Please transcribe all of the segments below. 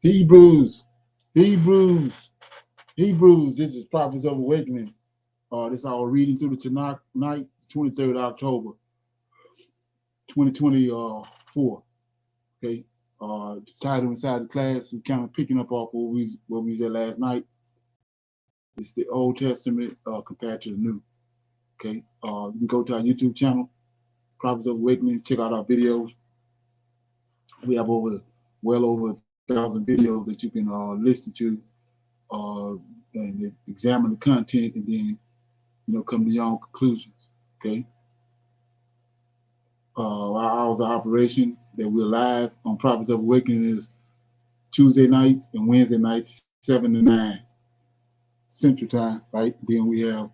Hebrews, Hebrews, Hebrews. This is Prophets of Awakening. This is our reading through the Tanak night, 23rd October, 2024. Okay. The title inside the class is kind of picking up off what we said last night. It's the Old Testament compared to the New. Okay. You can go to our YouTube channel, Prophets of Awakening. Check out our videos. We have well over 1,000 videos that you can listen to and examine the content, and then come to your own conclusions. Okay. Our hours of operation that we're live on Prophets of Awakening is Tuesday nights and Wednesday nights, 7 to 9 Central Time. Right. Then we have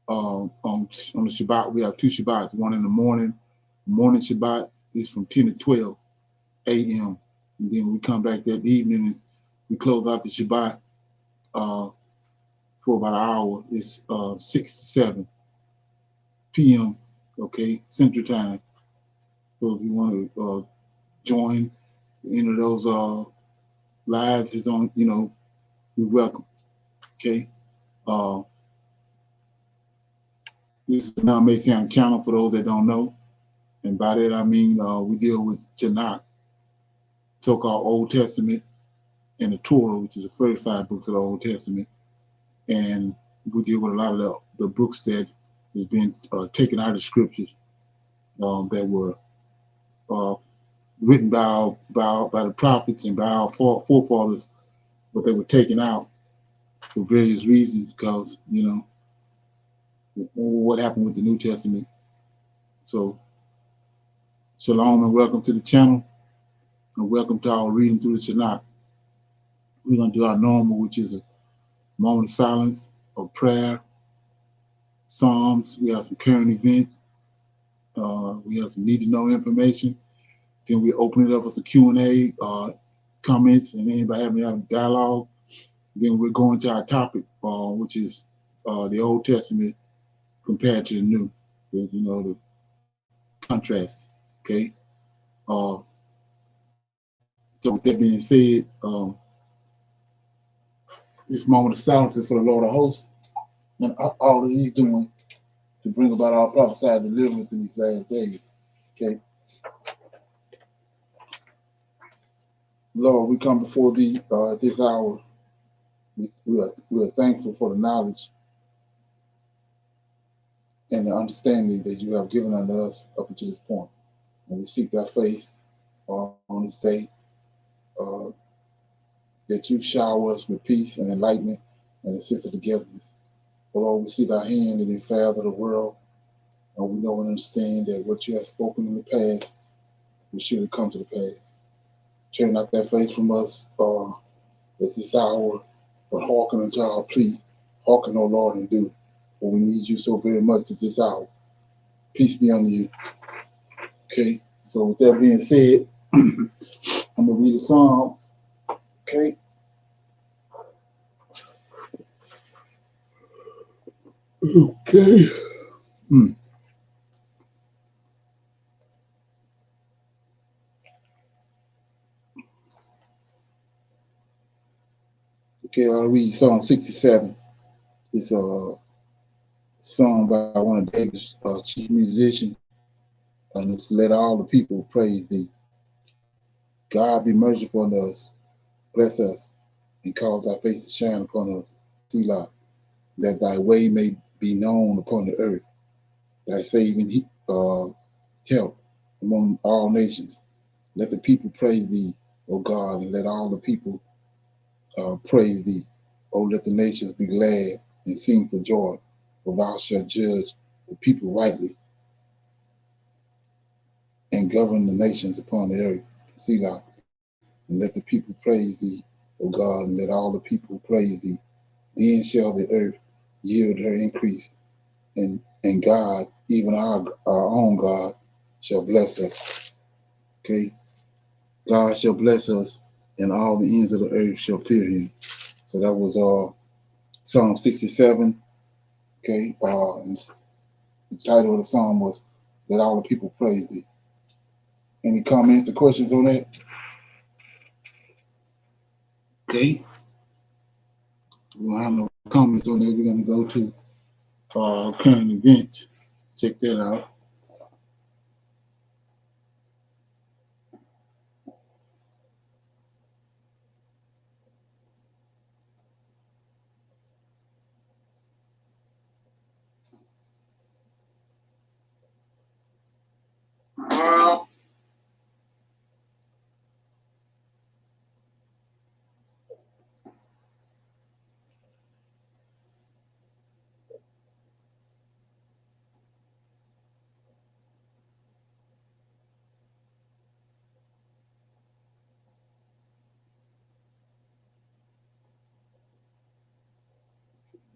on the Shabbat we have two Shabbats. One in the morning. Morning Shabbat is from 10 to 12 a.m. And then we come back that evening and we close out the Shabbat for about an hour. It's 6 to 7 p.m. Okay, Central Time. So if you want to join any of those lives, is on. You're welcome. Okay. This is the Now Mason channel for those that don't know, and by that I mean we deal with Tanak, so-called Old Testament, and the Torah, which is the 35 books of the Old Testament, and we deal with a lot of the books that has been taken out of the scriptures that were written by the prophets and by our forefathers, but they were taken out for various reasons because what happened with the New Testament. So shalom and welcome to the channel, and welcome to our reading through the Tanakh. We're going to do our normal, which is a moment of silence, of prayer, Psalms. We have some current events. We have some need to know information. Then we open it up for some Q&A, comments, and anybody having a dialogue. Then we're going to our topic, which is the Old Testament compared to the New. The contrasts. Okay. So with that being said, this moment of silence is for the Lord of hosts and all that he's doing to bring about our prophesied deliverance in these last days. Okay. Lord, we come before thee at this hour. We are thankful for the knowledge and the understanding that you have given unto us up until this point. And we seek thy face on this day, that you shower us with peace and enlightenment and a sense of togetherness. But Lord, we see thy hand in the affairs of the world, and we know and understand that what you have spoken in the past will surely come to the pass. Turn not that face from us at this hour, but hearken unto our plea. Hearken, O Lord, and do, for we need you so very much at this hour. Peace be unto you. Okay, so with that being said, I'm going to read the Psalms. Okay. Okay. Okay, I'll read Psalm 67. It's a song by one of David's chief musicians, and it's let all the people praise thee. God be merciful unto us, bless us, and cause thy face to shine upon us. Selah, that thy way may be known upon the earth, thy saving help among all nations. Let the people praise thee, O God, and let all the people praise thee. O let the nations be glad and sing for joy, for thou shalt judge the people rightly and govern the nations upon the earth. Selah, and let the people praise thee, O God, and let all the people praise thee. Then shall the earth yield her increase, and God, even our own God, shall bless us. Okay? God shall bless us, and all the ends of the earth shall fear him. So that was Psalm 67. Okay? And the title of the psalm was Let All the People Praise Thee. Any comments or questions on that? Okay. We don't have no comments on that. We're going to go to current events. Check that out.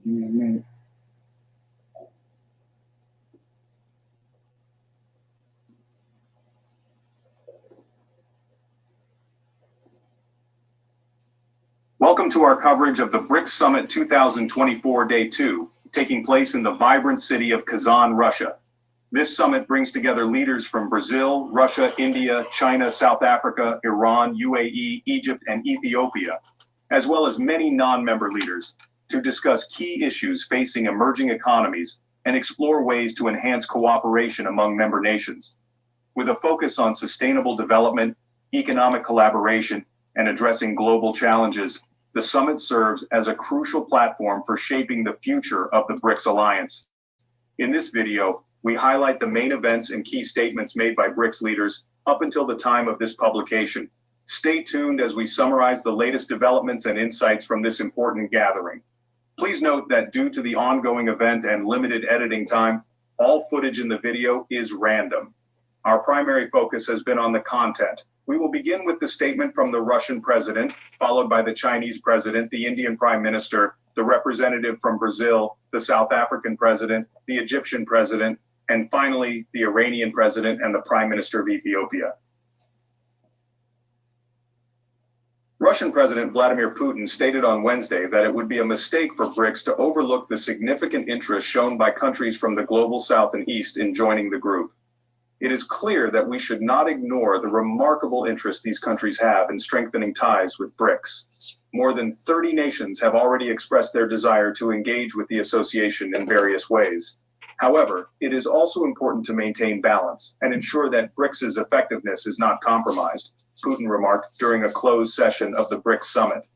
Give me a minute. Welcome to our coverage of the BRICS Summit 2024 Day 2, taking place in the vibrant city of Kazan, Russia. This summit brings together leaders from Brazil, Russia, India, China, South Africa, Iran, UAE, Egypt, and Ethiopia, as well as many non-member leaders, to discuss key issues facing emerging economies and explore ways to enhance cooperation among member nations. With a focus on sustainable development, economic collaboration, and addressing global challenges, the summit serves as a crucial platform for shaping the future of the BRICS alliance. In this video, we highlight the main events and key statements made by BRICS leaders up until the time of this publication. Stay tuned as we summarize the latest developments and insights from this important gathering. Please note that due to the ongoing event and limited editing time, all footage in the video is random. Our primary focus has been on the content. We will begin with the statement from the Russian president, followed by the Chinese president, the Indian prime minister, the representative from Brazil, the South African president, the Egyptian president, and finally, the Iranian president and the prime minister of Ethiopia. Russian President Vladimir Putin stated on Wednesday that it would be a mistake for BRICS to overlook the significant interest shown by countries from the global south and east in joining the group. It is clear that we should not ignore the remarkable interest these countries have in strengthening ties with BRICS. More than 30 nations have already expressed their desire to engage with the association in various ways. However, it is also important to maintain balance and ensure that BRICS's effectiveness is not compromised, Putin remarked during a closed session of the BRICS summit.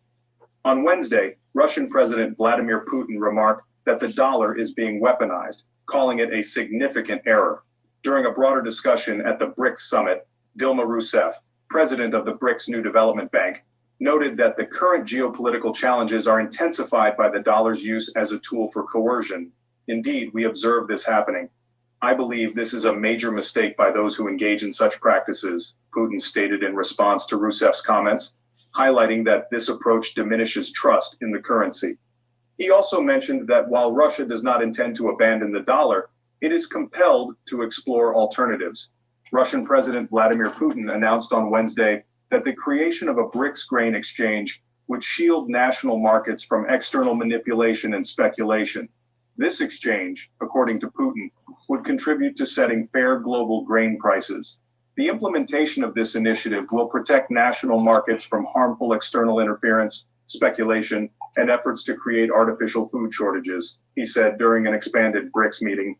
On Wednesday, Russian President Vladimir Putin remarked that the dollar is being weaponized, calling it a significant error. During a broader discussion at the BRICS summit, Dilma Rousseff, president of the BRICS New Development Bank, noted that the current geopolitical challenges are intensified by the dollar's use as a tool for coercion. Indeed, we observe this happening. I believe this is a major mistake by those who engage in such practices, Putin stated in response to Rousseff's comments, highlighting that this approach diminishes trust in the currency. He also mentioned that while Russia does not intend to abandon the dollar, it is compelled to explore alternatives. Russian President Vladimir Putin announced on Wednesday that the creation of a BRICS grain exchange would shield national markets from external manipulation and speculation. This exchange, according to Putin, would contribute to setting fair global grain prices. The implementation of this initiative will protect national markets from harmful external interference, speculation, and efforts to create artificial food shortages, he said during an expanded BRICS meeting.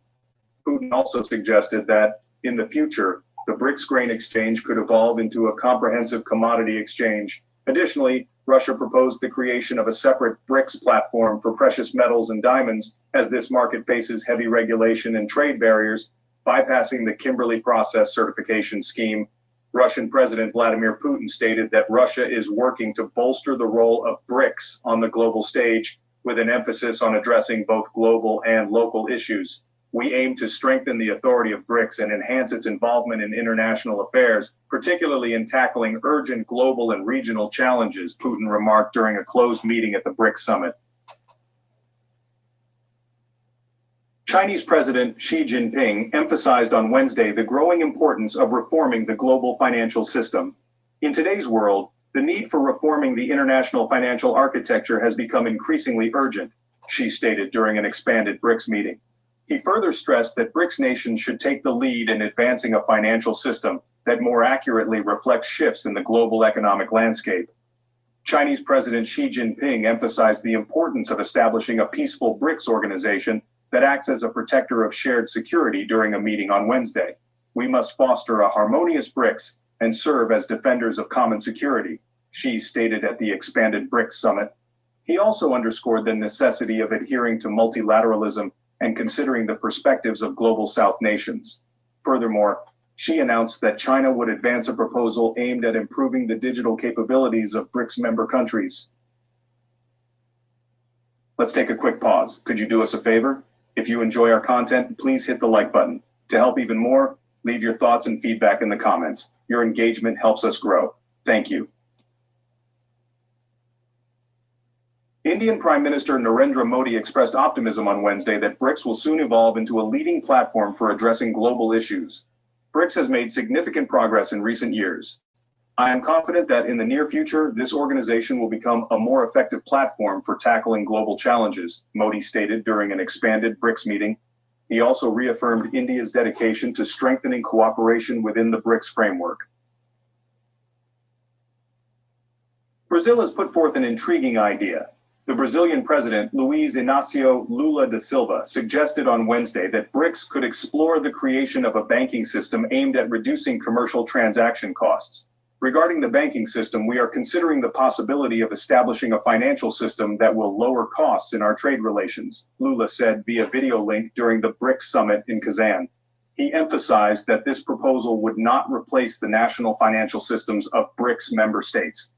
Putin also suggested that, in the future, the BRICS grain exchange could evolve into a comprehensive commodity exchange. Additionally, Russia proposed the creation of a separate BRICS platform for precious metals and diamonds, as this market faces heavy regulation and trade barriers, bypassing the Kimberley Process certification scheme. Russian President Vladimir Putin stated that Russia is working to bolster the role of BRICS on the global stage, with an emphasis on addressing both global and local issues. We aim to strengthen the authority of BRICS and enhance its involvement in international affairs, particularly in tackling urgent global and regional challenges, Putin remarked during a closed meeting at the BRICS summit. Chinese President Xi Jinping emphasized on Wednesday the growing importance of reforming the global financial system. In today's world, the need for reforming the international financial architecture has become increasingly urgent, Xi stated during an expanded BRICS meeting. He further stressed that BRICS nations should take the lead in advancing a financial system that more accurately reflects shifts in the global economic landscape. Chinese President Xi Jinping emphasized the importance of establishing a peaceful BRICS organization that acts as a protector of shared security during a meeting on Wednesday. We must foster a harmonious BRICS and serve as defenders of common security, Xi stated at the expanded BRICS summit. He also underscored the necessity of adhering to multilateralism and considering the perspectives of global South nations. Furthermore, Xi announced that China would advance a proposal aimed at improving the digital capabilities of BRICS member countries. Let's take a quick pause. Could you do us a favor? If you enjoy our content, please hit the like button. To help even more, leave your thoughts and feedback in the comments. Your engagement helps us grow. Thank you. Indian Prime Minister Narendra Modi expressed optimism on Wednesday that BRICS will soon evolve into a leading platform for addressing global issues. BRICS has made significant progress in recent years. I am confident that in the near future, this organization will become a more effective platform for tackling global challenges, Modi stated during an expanded BRICS meeting. He also reaffirmed India's dedication to strengthening cooperation within the BRICS framework. Brazil has put forth an intriguing idea. The Brazilian president, Luiz Inácio Lula da Silva, suggested on Wednesday that BRICS could explore the creation of a banking system aimed at reducing commercial transaction costs. Regarding the banking system, we are considering the possibility of establishing a financial system that will lower costs in our trade relations, Lula said via video link during the BRICS summit in Kazan. He emphasized that this proposal would not replace the national financial systems of BRICS member states.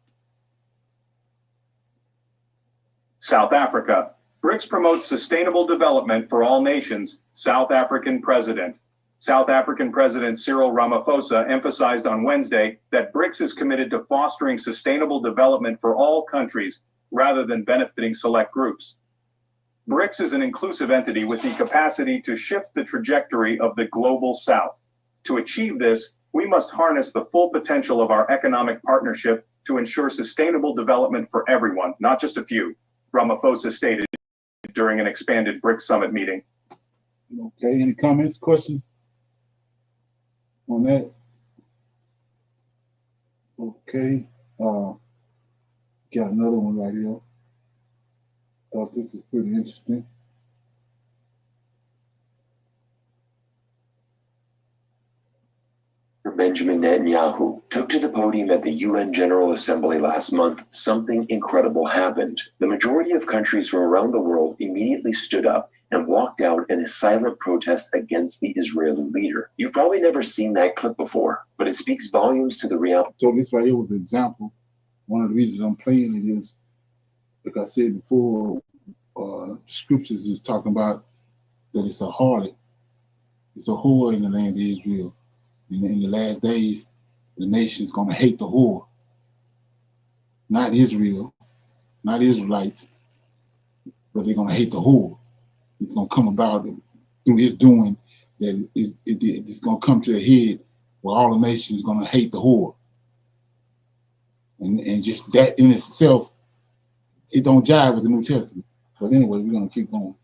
South Africa. BRICS promotes sustainable development for all nations, South African President. South African President Cyril Ramaphosa emphasized on Wednesday that BRICS is committed to fostering sustainable development for all countries rather than benefiting select groups. BRICS is an inclusive entity with the capacity to shift the trajectory of the global South. To achieve this, we must harness the full potential of our economic partnership to ensure sustainable development for everyone, not just a few, Ramaphosa stated during an expanded BRICS summit meeting. Okay, any comments, questions on that? Okay, got another one right here. Thought this is pretty interesting. Benjamin Netanyahu took to the podium at the UN General Assembly last month, something incredible happened. The majority of countries from around the world immediately stood up and walked out in a silent protest against the Israeli leader. You've probably never seen that clip before, but it speaks volumes to the reality. So this right here was an example. One of the reasons I'm playing it is, like I said before, scriptures is talking about that it's a harlot. It's a whore in the land of Israel. In the last days, the nation's going to hate the whore. Not Israel, not Israelites, but they're going to hate the whore. It's going to come about through his doing that it's going to come to a head where all the nations are going to hate the whore. And just that in itself, it don't jive with the New Testament. But anyway, we're going to keep going.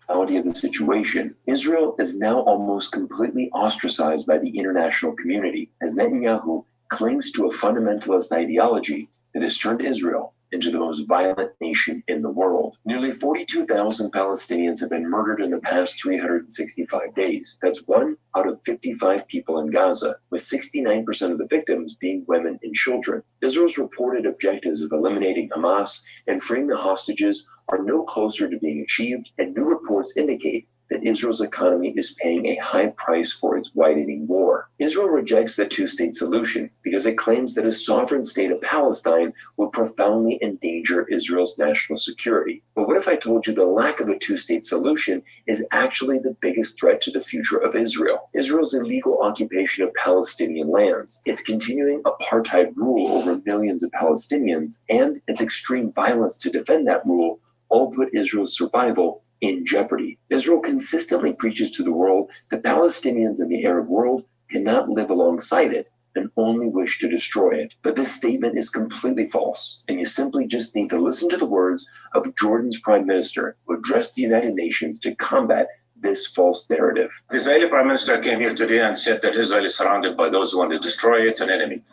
Of the situation, Israel is now almost completely ostracized by the international community as Netanyahu clings to a fundamentalist ideology that has turned Israel into the most violent nation in the world. Nearly 42,000 Palestinians have been murdered in the past 365 days. That's 1 out of 55 people in Gaza, with 69% of the victims being women and children. Israel's reported objectives of eliminating Hamas and freeing the hostages are no closer to being achieved, and new reports indicate that Israel's economy is paying a high price for its widening war. Israel rejects the two-state solution because it claims that a sovereign state of Palestine would profoundly endanger Israel's national security. But what if I told you the lack of a two-state solution is actually the biggest threat to the future of Israel? Israel's illegal occupation of Palestinian lands, its continuing apartheid rule over millions of Palestinians, and its extreme violence to defend that rule all put Israel's survival in jeopardy. Israel consistently preaches to the world that Palestinians and the Arab world cannot live alongside it and only wish to destroy it. But this statement is completely false, and you simply just need to listen to the words of Jordan's prime minister, who addressed the United Nations to combat this false narrative. The Israeli prime minister came here today and said that Israel is surrounded by those who want to destroy it, an enemy.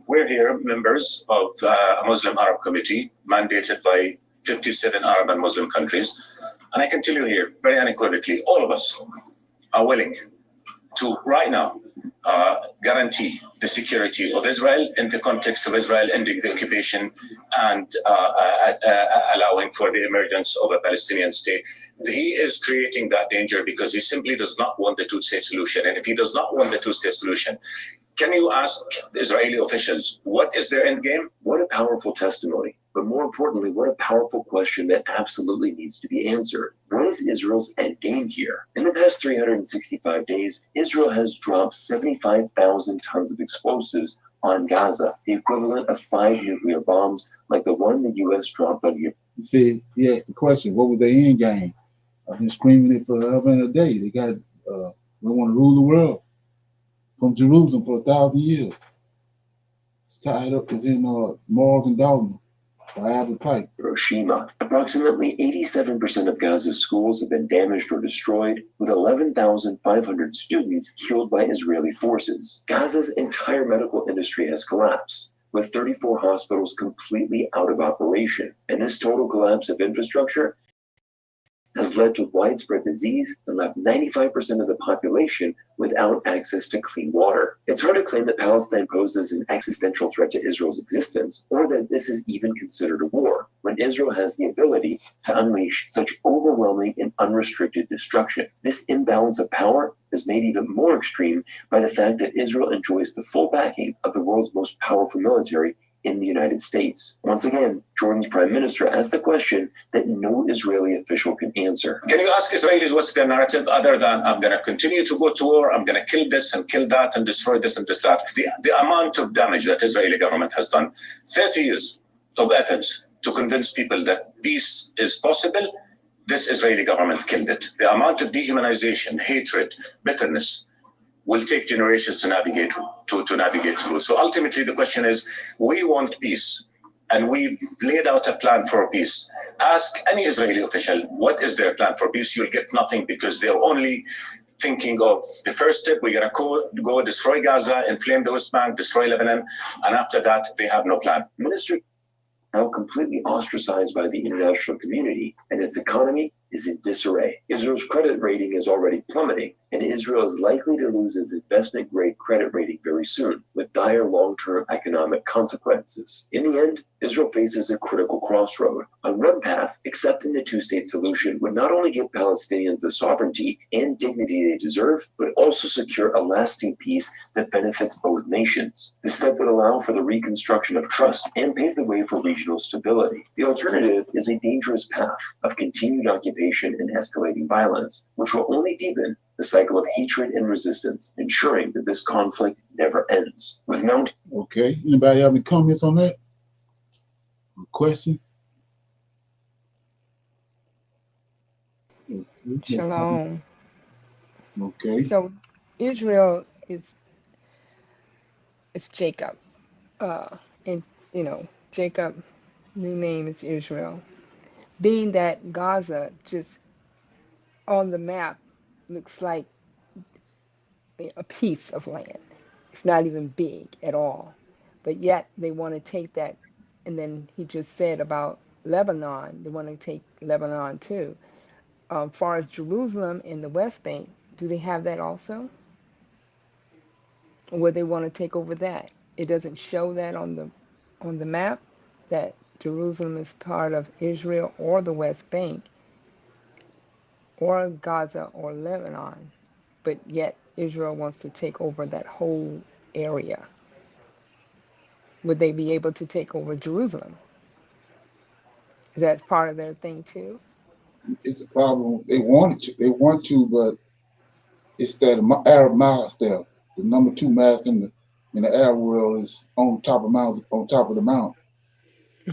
We're here, members of a Muslim Arab committee mandated by 57 Arab and Muslim countries. And I can tell you here, very unequivocally, all of us are willing to, right now, guarantee the security of Israel in the context of Israel ending the occupation and allowing for the emergence of a Palestinian state. He is creating that danger because he simply does not want the two-state solution. And if he does not want the two-state solution, can you ask the Israeli officials, what is their end game? What a powerful testimony. But more importantly, what a powerful question that absolutely needs to be answered. What is Israel's end game here? In the past 365 days, Israel has dropped 75,000 tons of explosives on Gaza, the equivalent of 5 nuclear bombs like the one the U.S. dropped on Ukraine. See, he asked the question, what was their end game? I've been screaming it forever and a day. They want to rule the world from Jerusalem for 1,000 years. It's tied up, it's in Mars and Dogma by Albert Pike. Hiroshima. Approximately 87% of Gaza's schools have been damaged or destroyed, with 11,500 students killed by Israeli forces. Gaza's entire medical industry has collapsed, with 34 hospitals completely out of operation. And this total collapse of infrastructure has led to widespread disease and left 95% of the population without access to clean water. It's hard to claim that Palestine poses an existential threat to Israel's existence, or that this is even considered a war, when Israel has the ability to unleash such overwhelming and unrestricted destruction. This imbalance of power is made even more extreme by the fact that Israel enjoys the full backing of the world's most powerful military in the United States. Once again, Jordan's prime minister asked the question that no Israeli official can answer. Can you ask Israelis what's their narrative other than I'm going to continue to go to war, I'm going to kill this and kill that and destroy this and this that? The amount of damage that Israeli government has done, 30 years of efforts to convince people that peace is possible, this Israeli government killed it. The amount of dehumanization, hatred, bitterness will take generations to navigate through. So ultimately, the question is, we want peace, and we've laid out a plan for peace. Ask any Israeli official, what is their plan for peace? You'll get nothing, because they're only thinking of the first step, we're going to go destroy Gaza, inflame the West Bank, destroy Lebanon, and after that, they have no plan. Minister now completely ostracized by the international community, and its economy is in disarray. Israel's credit rating is already plummeting, and Israel is likely to lose its investment-grade credit rating very soon, with dire long-term economic consequences. In the end, Israel faces a critical crossroad. On one path, accepting the two-state solution would not only give Palestinians the sovereignty and dignity they deserve, but also secure a lasting peace that benefits both nations. This step would allow for the reconstruction of trust and pave the way for regional stability. The alternative is a dangerous path of continued occupation and escalating violence, which will only deepen the cycle of hatred and resistance, ensuring that this conflict never ends. With Mount. Okay, anybody have any comments on that? Questions? Shalom. Okay. So Israel is it's Jacob. And Jacob, new name is Israel. Being that Gaza just on the map looks like a piece of land. It's not even big at all. But yet they want to take that, and then he just said about Lebanon, they want to take Lebanon too. Far as Jerusalem and the West Bank, do they have that also? Or would they want to take over that? It doesn't show that on the map that Jerusalem is part of Israel or the West Bank or Gaza or Lebanon, but yet Israel wants to take over that whole area. Would they be able to take over Jerusalem? That's part of their thing too. It's a problem. They want to, but it's that Arab mass there. The number 2 mass in the Arab world is on top of the mountain.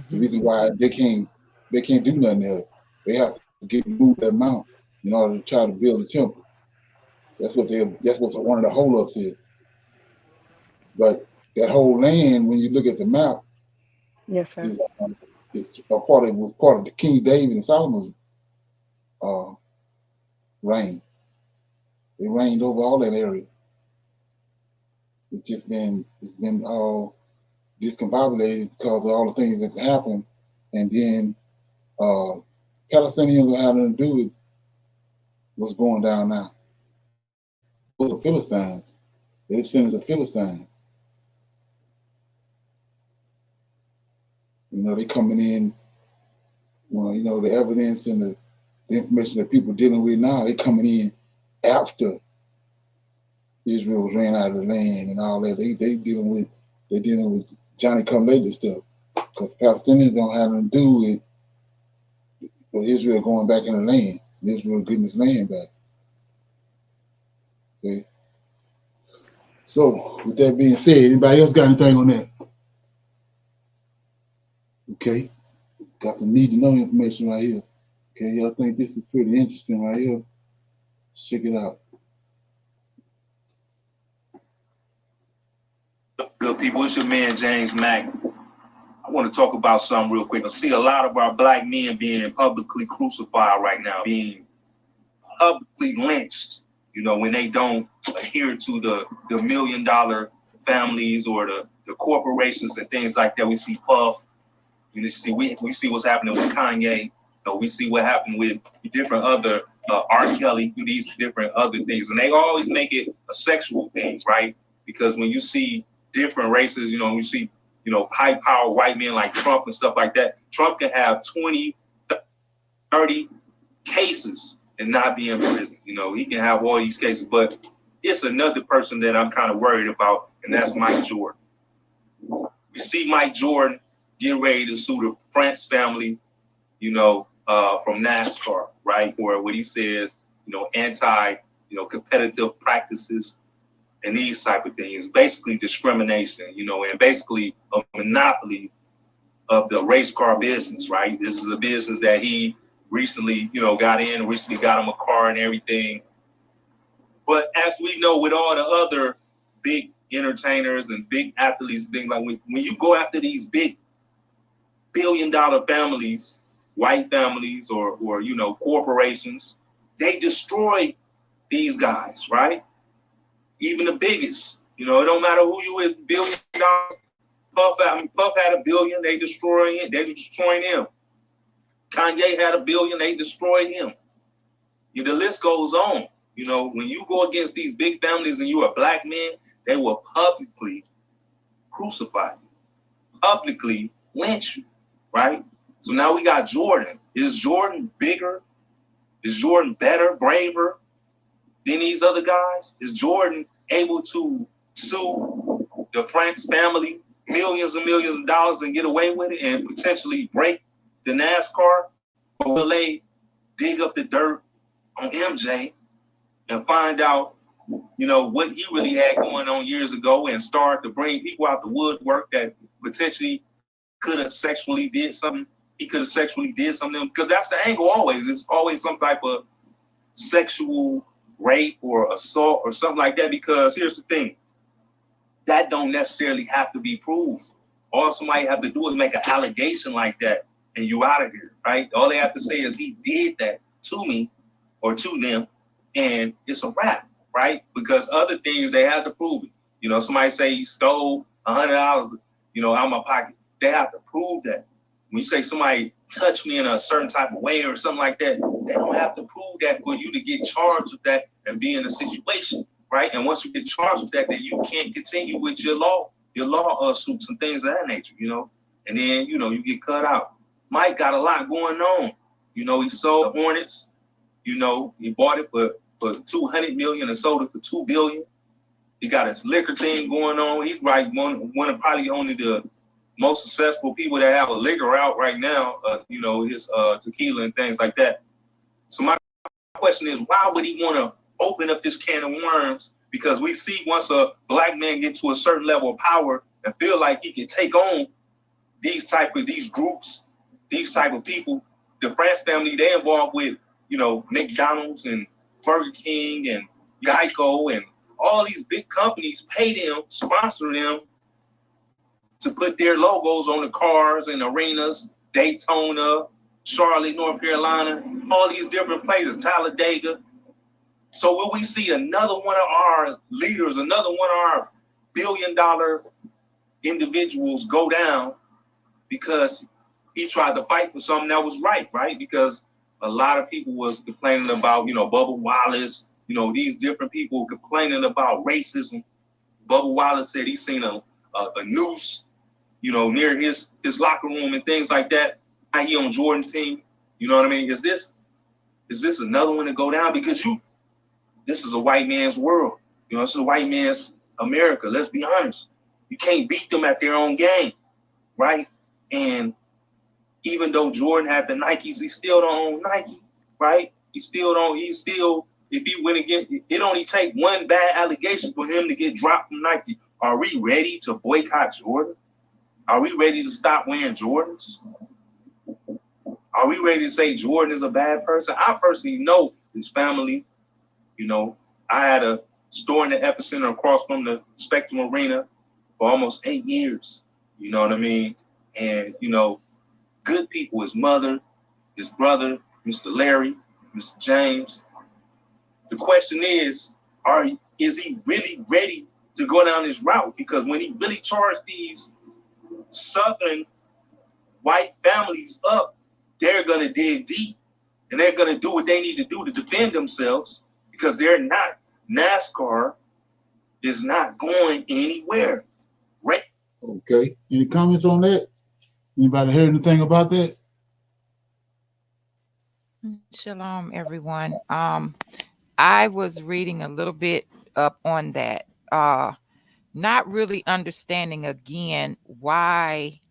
The reason why they can't do nothing there, they have to move that mountain in order to try to build a temple. That's what one of the holdups is. But that whole land, when you look at the map, yes, sir, was part of the King David and Solomon's reign. They reigned over all that area. It's been all discombobulated because of all the things that's happened. And then Palestinians are having to do with what's going down now. Those are Philistines. They're descendants of Philistines. You know, they coming in, well, you know, the evidence and the information that people dealing with now, they coming in after Israel ran out of the land and all that. They dealing with Johnny come lately stuff. Because the Palestinians don't have nothing to do with Israel going back in the land. Israel getting its land back. Okay. So with that being said, anybody else got anything on that? Okay. Got some need to know information right here. Okay, y'all think this is pretty interesting right here? Check it out. Good people, it's your man James Mack. I want to talk about something real quick. I see a lot of our black men being publicly crucified right now, being publicly lynched, you know, when they don't adhere to the $1 million families or the corporations and things like that. We see Puff, we see what's happening with Kanye, you know, we see what happened with different other R. Kelly, these different other things, and they always make it a sexual thing, right? Because when you see different races, you know, you see, you know, high-powered white men like Trump and stuff like that, Trump can have 20, 30 cases and not be in prison. You know, he can have all these cases, but it's another person that I'm kind of worried about, and that's Mike Jordan. We see Mike Jordan getting ready to sue the Prince family, you know, from NASCAR, right? Or what he says, you know, competitive practices and these type of things, basically discrimination, you know, and basically a monopoly of the race car business, right? This is a business that he recently, you know, got him a car and everything. But as we know, with all the other big entertainers and big athletes, things like when you go after these big billion-dollar families, white families, or you know, corporations, they destroy these guys, right? Even the biggest, you know, it don't matter who you is, $1 billion. Puff had $1 billion, they destroying it, they're destroying him. Kanye had $1 billion, they destroyed him. The list goes on. You know, when you go against these big families and you're a black man, they will publicly crucify you, publicly lynch you, right? So now we got Jordan. Is Jordan bigger? Is Jordan better, braver than these other guys? Is Jordan able to sue the Franks family millions and millions of dollars and get away with it and potentially break the NASCAR? Or will they dig up the dirt on MJ and find out, you know, what he really had going on years ago and start to bring people out the woodwork that potentially could have sexually did something? He could have sexually did something, because that's the angle always. It's always some type of sexual rape or assault or something like that, because here's the thing, that don't necessarily have to be proved. All somebody have to do is make an allegation like that and you out of here, right? All they have to say is he did that to me or to them, and it's a wrap, right? Because other things, they have to prove it. You know, somebody say he stole $100, you know, out of my pocket. They have to prove that. When you say somebody touched me in a certain type of way or something like that, they don't have to prove that for you to get charged with that and be in a situation, right? And once you get charged with that, then you can't continue with your law suits and things of that nature, you know? And then, you know, you get cut out. Mike got a lot going on. You know, he sold Hornets. You know, he bought it for $200 million and sold it for $2 billion. He got his liquor thing going on. He's right, one of probably only the most successful people that have a liquor out right now, you know, his tequila and things like that. So my question is, why would he want to open up this can of worms? Because we see once a black man get to a certain level of power and feel like he can take on these groups, these type of people, the France family, they involved with, you know, McDonald's and Burger King and Geico and all these big companies pay them, sponsor them to put their logos on the cars and arenas, Daytona, Charlotte, North Carolina, all these different places, Talladega. So will we see another one of our leaders, another one of our billion-dollar individuals go down because he tried to fight for something that was right? Because a lot of people was complaining about, Bubba Wallace, these different people complaining about racism. Bubba Wallace said he seen a noose, near his locker room and things like that. How he on Jordan's team, you know what I mean? Is this another one to go down? Because this is a white man's world. This is a white man's America. Let's be honest. You can't beat them at their own game, right? And even though Jordan had the Nikes, he still don't own Nike, right? If he went again, it only take one bad allegation for him to get dropped from Nike. Are we ready to boycott Jordan? Are we ready to stop wearing Jordans? Are we ready to say Jordan is a bad person? I personally know his family. I had a store in the Epicenter across from the Spectrum Arena for almost 8 years. You know what I mean? And, good people, his mother, his brother, Mr. Larry, Mr. James. The question is he really ready to go down this route? Because when he really charged these Southern white families up, they're going to dig deep and they're going to do what they need to do to defend themselves, because NASCAR is not going anywhere. Right? Okay. Any comments on that? Anybody heard anything about that? Shalom, everyone. I was reading a little bit up on that. Not really understanding again why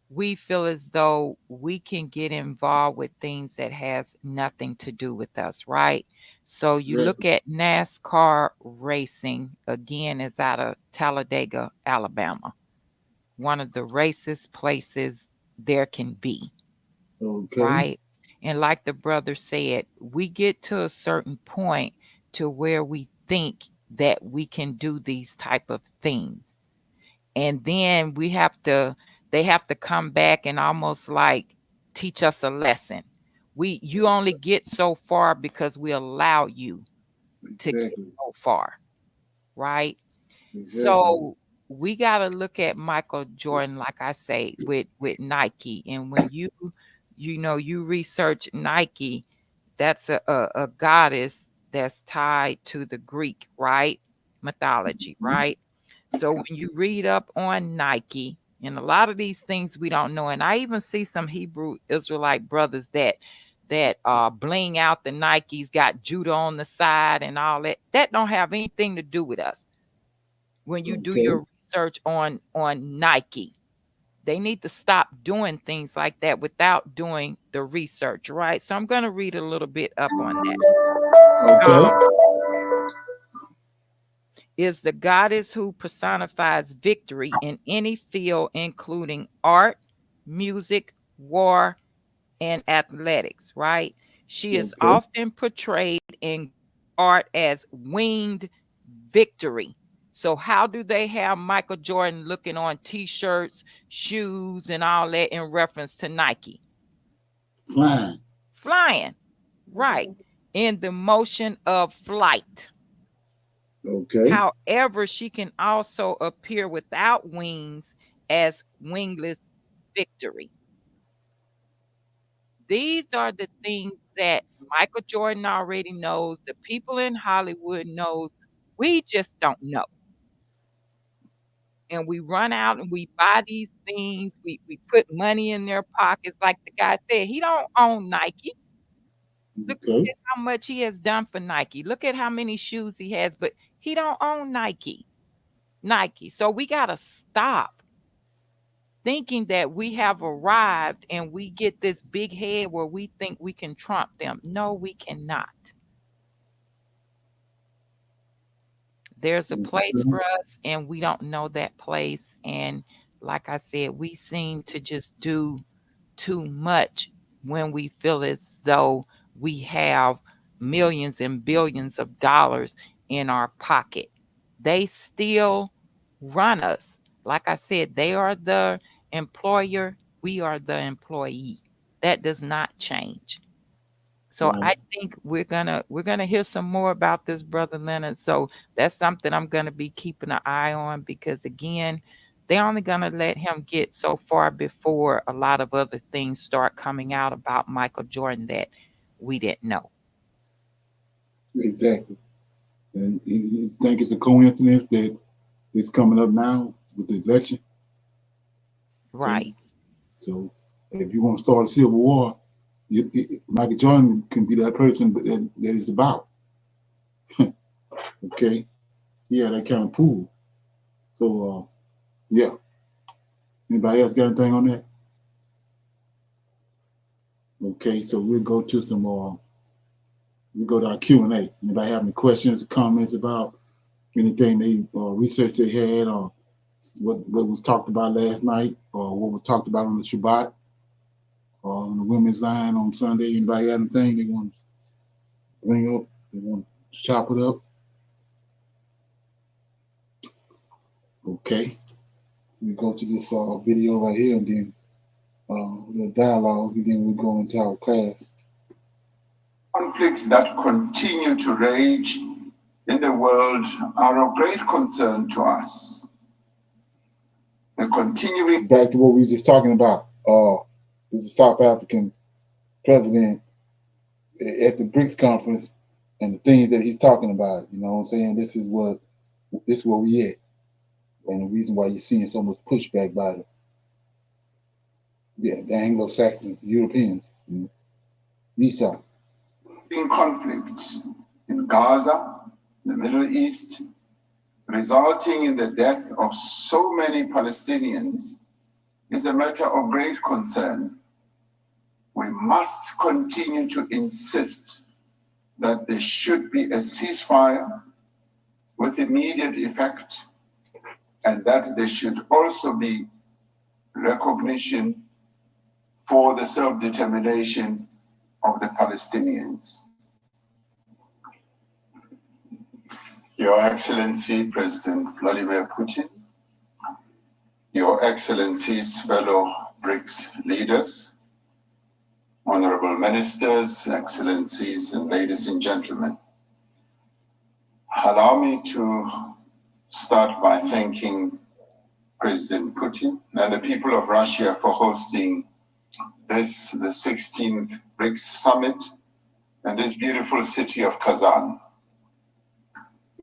we feel as though we can get involved with things that has nothing to do with us, right? So you look at NASCAR racing, again, is out of Talladega, Alabama, one of the racist places there can be. Okay. Right? And like the brother said, we get to a certain point to where we think that we can do these type of things. And then they have to come back and almost like teach us a lesson. You only get so far because we allow you to get so far, right? Exactly. So we got to look at Michael Jordan, like I say, with Nike. And when you research Nike, that's a goddess that's tied to the Greek, right? Mythology, right? So when you read up on Nike, and a lot of these things we don't know, and I even see some Hebrew Israelite brothers that bling out the Nikes, got Judah on the side and all that. That don't have anything to do with us. When you do your research on Nike, they need to stop doing things like that without doing the research, right? So I'm going to read a little bit up on that. Okay. Is the goddess who personifies victory in any field, including art, music, war, and athletics, right? She is often portrayed in art as winged victory. So how do they have Michael Jordan looking on t-shirts, shoes, and all that in reference to Nike? Flying, right, in the motion of flight. Okay. However, she can also appear without wings as wingless victory. These are the things that Michael Jordan already knows, the people in Hollywood knows. We just don't know. And we run out and we buy these things. We put money in their pockets. Like the guy said, he don't own Nike. Look at how much he has done for Nike. Look at how many shoes he has, but he don't own Nike. So we got to stop thinking that we have arrived and we get this big head where we think we can trump them. No, we cannot. There's a place for us and we don't know that place. And like I said, we seem to just do too much when we feel as though we have millions and billions of dollars in our pocket. They still run us. Like I said, they are the employer, we are the employee. That does not change. So I think we're gonna hear some more about this, Brother Leonard. So that's something I'm gonna be keeping an eye on, because again, they're only going to let him get so far before a lot of other things start coming out about Michael Jordan that we didn't know. Exactly. And you think it's a coincidence that it's coming up now with the election? Right. So if you want to start a civil war, Michael Jordan can be that person that it's about. Okay? Yeah, that kind of pull. So, yeah. Anybody else got anything on that? Okay, so we'll go to some we'll go to our Q&A. Anybody have any questions or comments about anything they research they had, or what was talked about last night, or what was talked about on the Shabbat, or on the women's line on Sunday? Anybody got anything they want to bring up? They want to chop it up? Okay. We go to this video right here, and then the dialogue, and then we'll go into our class. Conflicts that continue to rage in the world are of great concern to us. The continuing Back to what we were just talking about. This is a South African president at the BRICS conference, and the things that he's talking about. You know what I'm saying? This is where we at, and the reason why you're seeing so much pushback by the Anglo-Saxon Europeans. Esau. in conflict in Gaza, the Middle East, resulting in the death of so many Palestinians, is a matter of great concern. We must continue to insist that there should be a ceasefire with immediate effect, and that there should also be recognition for the self-determination of the Palestinians. Your Excellency, President Vladimir Putin, Your Excellencies, fellow BRICS leaders, honorable ministers, excellencies, and ladies and gentlemen, allow me to start by thanking President Putin and the people of Russia for hosting this, the 16th BRICS Summit, in this beautiful city of Kazan.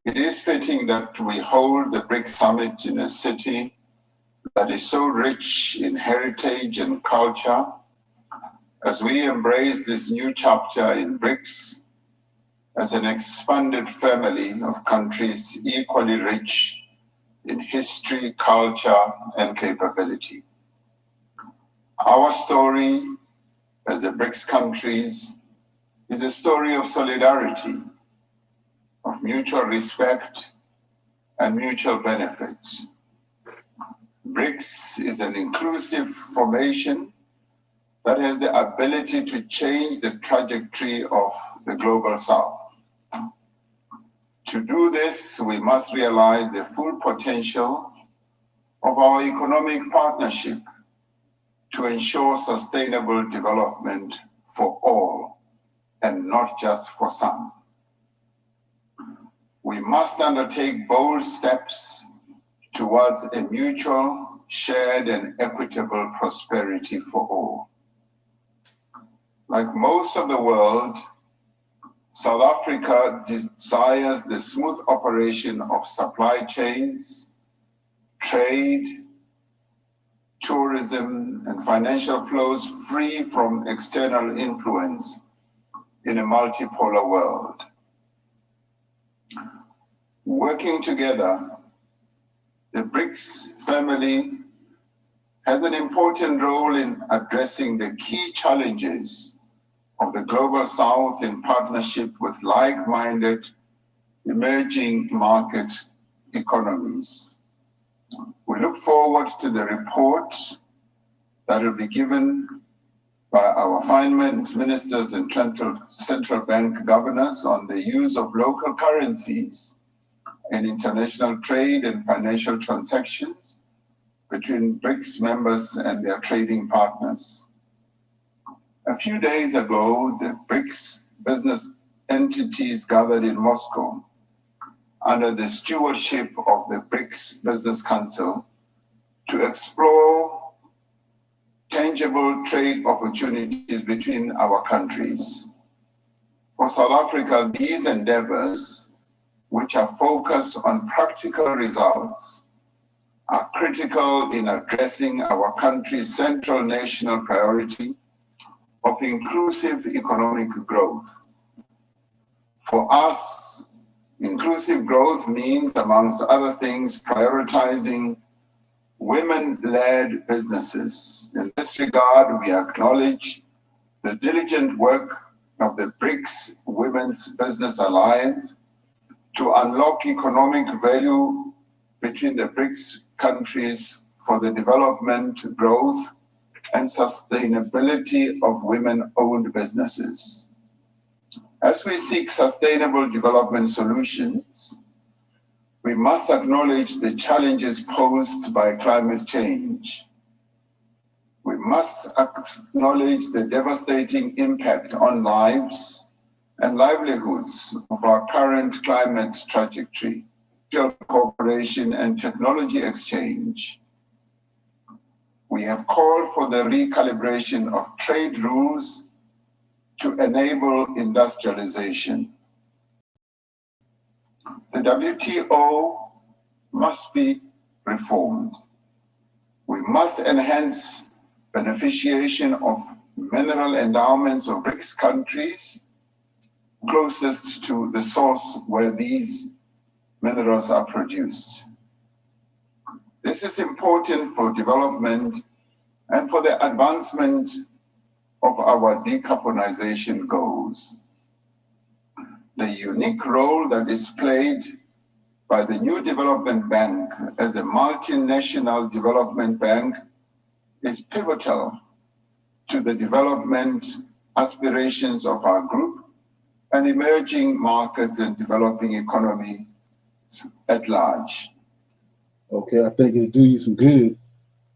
It is fitting that we hold the BRICS Summit in a city that is so rich in heritage and culture, as we embrace this new chapter in BRICS as an expanded family of countries equally rich in history, culture, and capability. Our story as the BRICS countries is a story of solidarity, of mutual respect, and mutual benefit. BRICS is an inclusive formation that has the ability to change the trajectory of the global South. To do this, we must realize the full potential of our economic partnership to ensure sustainable development for all and not just for some. We must undertake bold steps towards a mutual, shared, and equitable prosperity for all. Like most of the world, South Africa desires the smooth operation of supply chains, trade, tourism, and financial flows free from external influence in a multipolar world. Working together, the BRICS family has an important role in addressing the key challenges of the global South in partnership with like-minded emerging market economies. We look forward to the report that will be given by our finance ministers and central bank governors on the use of local currencies in international trade and financial transactions between BRICS members and their trading partners. A few days ago, the BRICS business entities gathered in Moscow under the stewardship of the BRICS Business Council to explore tangible trade opportunities between our countries. For South Africa, these endeavors, which are focused on practical results, are critical in addressing our country's central national priority of inclusive economic growth. For us, inclusive growth means, amongst other things, prioritizing women-led businesses. In this regard, we acknowledge the diligent work of the BRICS Women's Business Alliance to unlock economic value between the BRICS countries for the development, growth, and sustainability of women-owned businesses. As we seek sustainable development solutions, we must acknowledge the challenges posed by climate change. We must acknowledge the devastating impact on lives and livelihoods of our current climate trajectory, cooperation and technology exchange. We have called for the recalibration of trade rules to enable industrialization. The WTO must be reformed. We must enhance beneficiation of mineral endowments of BRICS countries closest to the source where these minerals are produced. This is important for development and for the advancement of our decarbonization goals. The unique role that is played by the new development bank as a multinational development bank is pivotal to the development aspirations of our group and emerging markets and developing economies at large. Okay, I think it'll do you some good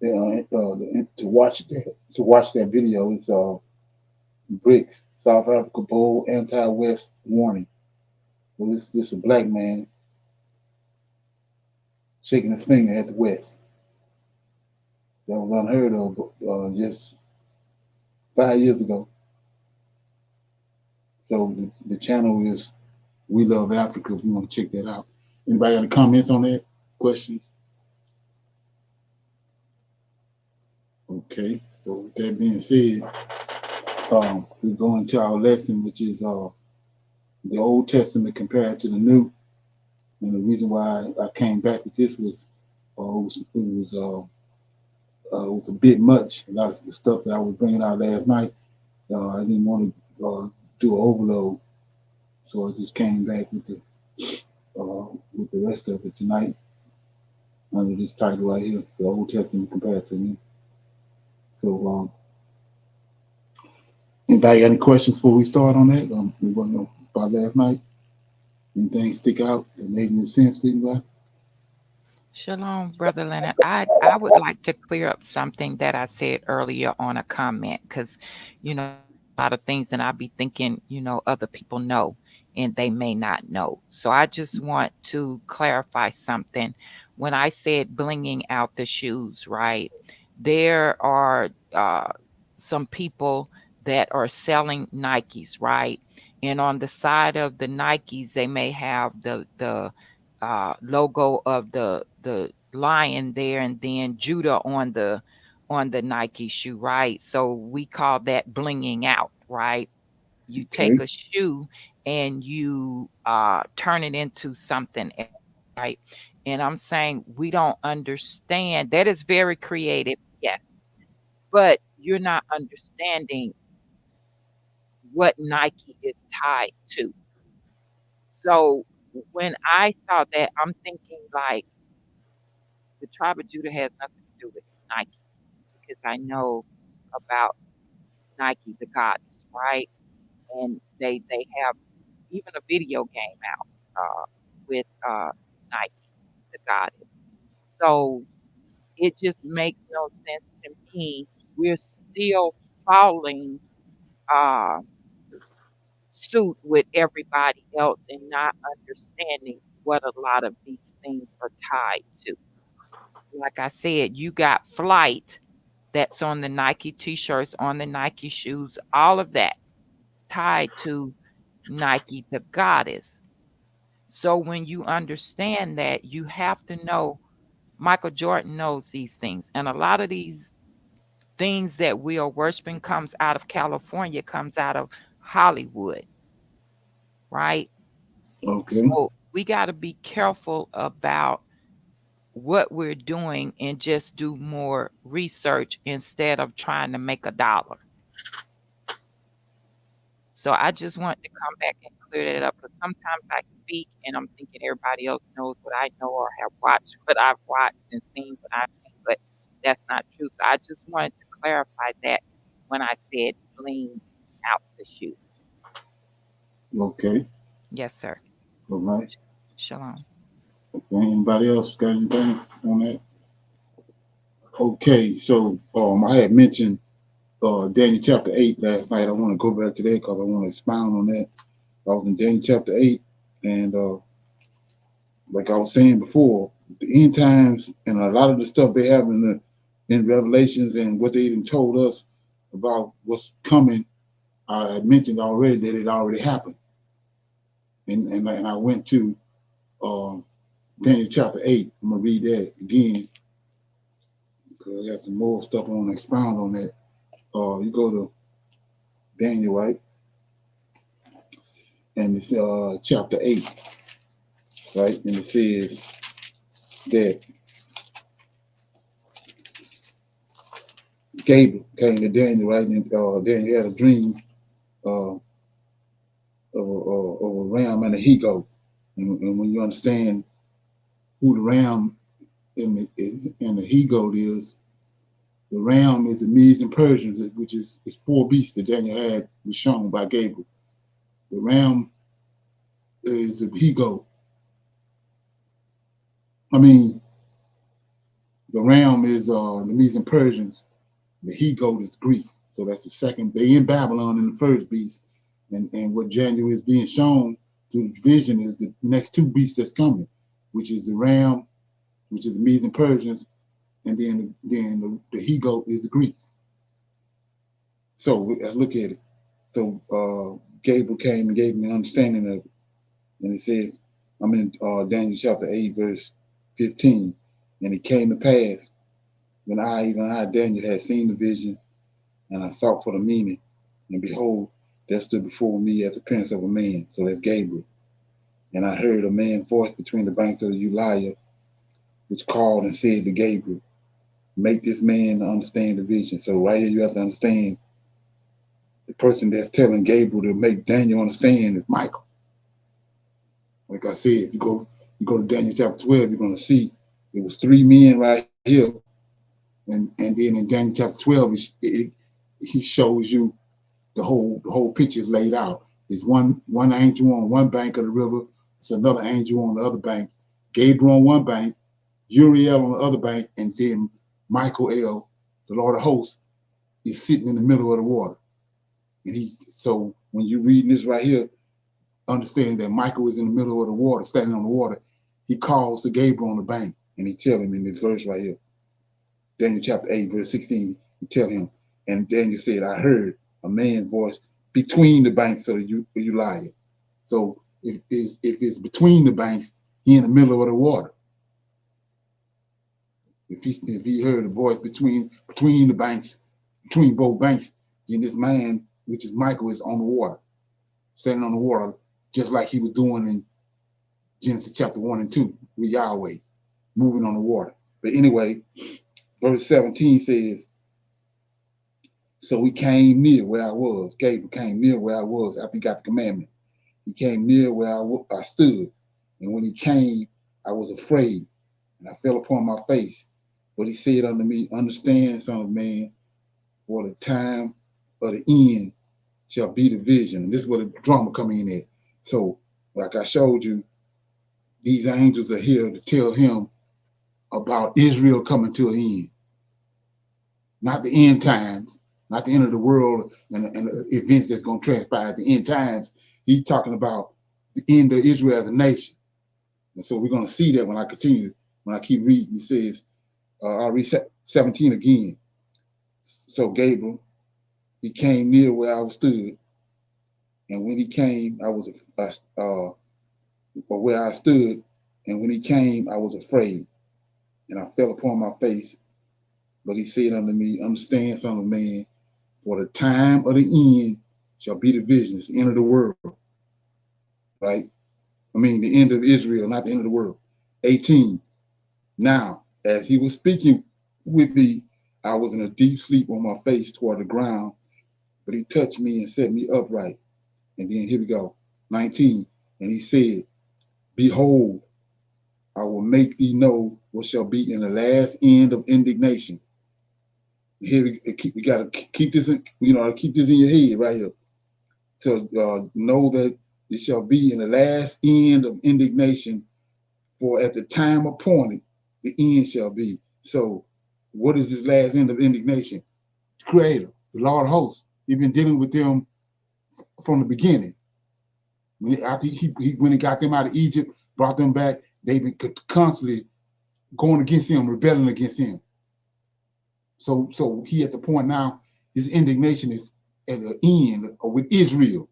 to watch that video. It's BRICS, South Africa bold anti-West warning. So this a black man shaking his finger at the West. That was unheard of just 5 years ago. So the channel is We Love Africa. If you want to check that out. Anybody got any comments on that? Questions? Okay. So with that being said, we're going to our lesson, which is the Old Testament compared to the New. And the reason why I came back with this was it was a bit much. A lot of the stuff that I was bringing out last night, I didn't want to do an overload, so I just came back with the rest of it tonight under this title right here, the Old Testament compared to the New. So, anybody got any questions before we start on that? We want to know about last night. Anything stick out that made any sense to anybody? Shalom, Brother Leonard. I would like to clear up something that I said earlier on a comment because, a lot of things that I be thinking, other people know and they may not know. So I just want to clarify something. When I said blinging out the shoes, right? There are some people that are selling Nikes, right? And on the side of the Nikes, they may have the logo of the lion there, and then Judah on the Nike shoe, right? So we call that blinging out, right? You take Okay. a shoe and you turn it into something else, right? And I'm saying we don't understand. That is very creative, yes, but you're not understanding what Nike is tied to. So when I saw that, I'm thinking like the tribe of Judah has nothing to do with Nike because I know about Nike, the goddess, right? And they have even a video game out with Nike, the goddess. So it just makes no sense to me. We're still following uh, suit with everybody else and not understanding what a lot of these things are tied to. like I said, you got flight that's on the Nike t-shirts, on the Nike shoes, all of that tied to Nike, the goddess. So when you understand that, you have to know Michael Jordan knows these things. And a lot of these things that we are worshiping comes out of California, comes out of Hollywood, right? Okay. So we got to be careful about what we're doing and just do more research instead of trying to make a dollar. So I just wanted to come back and clear that up, because sometimes I speak and I'm thinking everybody else knows what I know or have watched what I've watched and seen what I've seen, but that's not true. So I just wanted to clarify that when I said clean out the shoes. Okay. Yes, sir. All right. Shalom. Okay. Anybody else got anything on that? Okay. So I had mentioned Daniel chapter 8 last night. I want to go back to that because I want to expound on that. I was in Daniel chapter 8, and like I was saying before, the end times and a lot of the stuff they have in Revelations and what they even told us about what's coming, I had mentioned already that it already happened. And I went to Daniel chapter 8. I'm going to read that again because I got some more stuff I want to expound on that. You go to Daniel, right? And it's chapter 8, right? And it says that Gabriel came to Daniel, right? And Daniel had a dream of a ram and a he-goat. And when you understand who the ram and the he-goat is, the ram is the Medes and Persians, which is 4 beasts that Daniel had was shown by Gabriel. The ram is the he-goat. I mean, the ram is the Medes and Persians. The he-goat is Greek. So that's the second. They in Babylon in the first beast. And what Daniel is being shown through the vision is the next 2 beasts that's coming, which is the ram, which is the Medes and Persians, and then the he-goat is the Greeks. So let's look at it. So Gabriel came and gave me an understanding of it. And it says, I'm in Daniel chapter 8, verse 15. And it came to pass when I, Daniel, had seen the vision, and I sought for the meaning. And behold, there stood before me as the appearance of a man. So that's Gabriel. And I heard a man's voice between the banks of the Uriah, which called and said to Gabriel, make this man understand the vision. So right here you have to understand the person that's telling Gabriel to make Daniel understand is Michael. Like I said, if you go to Daniel chapter 12, you're going to see it was 3 men right here. And then in Daniel chapter 12, he shows you the whole picture is laid out. There's one angel on one bank of the river. It's another angel on the other bank. Gabriel on one bank, Uriel on the other bank, and then Michael, the Lord of hosts, is sitting in the middle of the water. And so when you're reading this right here, understand that Michael is in the middle of the water, standing on the water. He calls to Gabriel on the bank, and he tells him in this verse right here, Daniel chapter 8, verse 16, he tell him, and Daniel said, I heard a man's voice between the banks of the Uriah. So if it's between the banks, he in the middle of the water. If he heard a voice between the banks, between both banks, then this man, which is Michael, is on the water, standing on the water, just like he was doing in Genesis chapter 1 and 2 with Yahweh, moving on the water. But anyway, verse 17 says, so he came near where I was. Gabriel came near where I was after he got the commandment. He came near where I stood. And when he came, I was afraid, and I fell upon my face. But he said unto me, understand, son of man, for the time of the end shall be the vision. And this is where the drama come in at. So, like I showed you, these angels are here to tell him about Israel coming to an end. Not the end times, not the end of the world and the events that's going to transpire at the end times. He's talking about the end of Israel as a nation. And so we're going to see that when I keep reading. It says, I'll read 17 again. So Gabriel, he came near where I was stood, and when he came, where I stood, and when he came, I was afraid, and I fell upon my face. But he said unto me, understand, son of man, for the time of the end shall be the vision. It's the end of the world, right? I mean, the end of Israel, not the end of the world. 18. Now, as he was speaking with me, I was in a deep sleep on my face toward the ground, but he touched me and set me upright. And then here we go, 19. And he said, behold, I will make thee know what shall be in the last end of indignation. Here we got to keep this, keep this in your head right here. To know that it shall be in the last end of indignation, for at the time appointed, the end shall be. So, what is this last end of indignation? The Creator, the Lord of hosts. He's been dealing with them from the beginning. When he got them out of Egypt, brought them back, they've been constantly going against him, rebelling against him. So he at the point now, his indignation is at the end with Israel,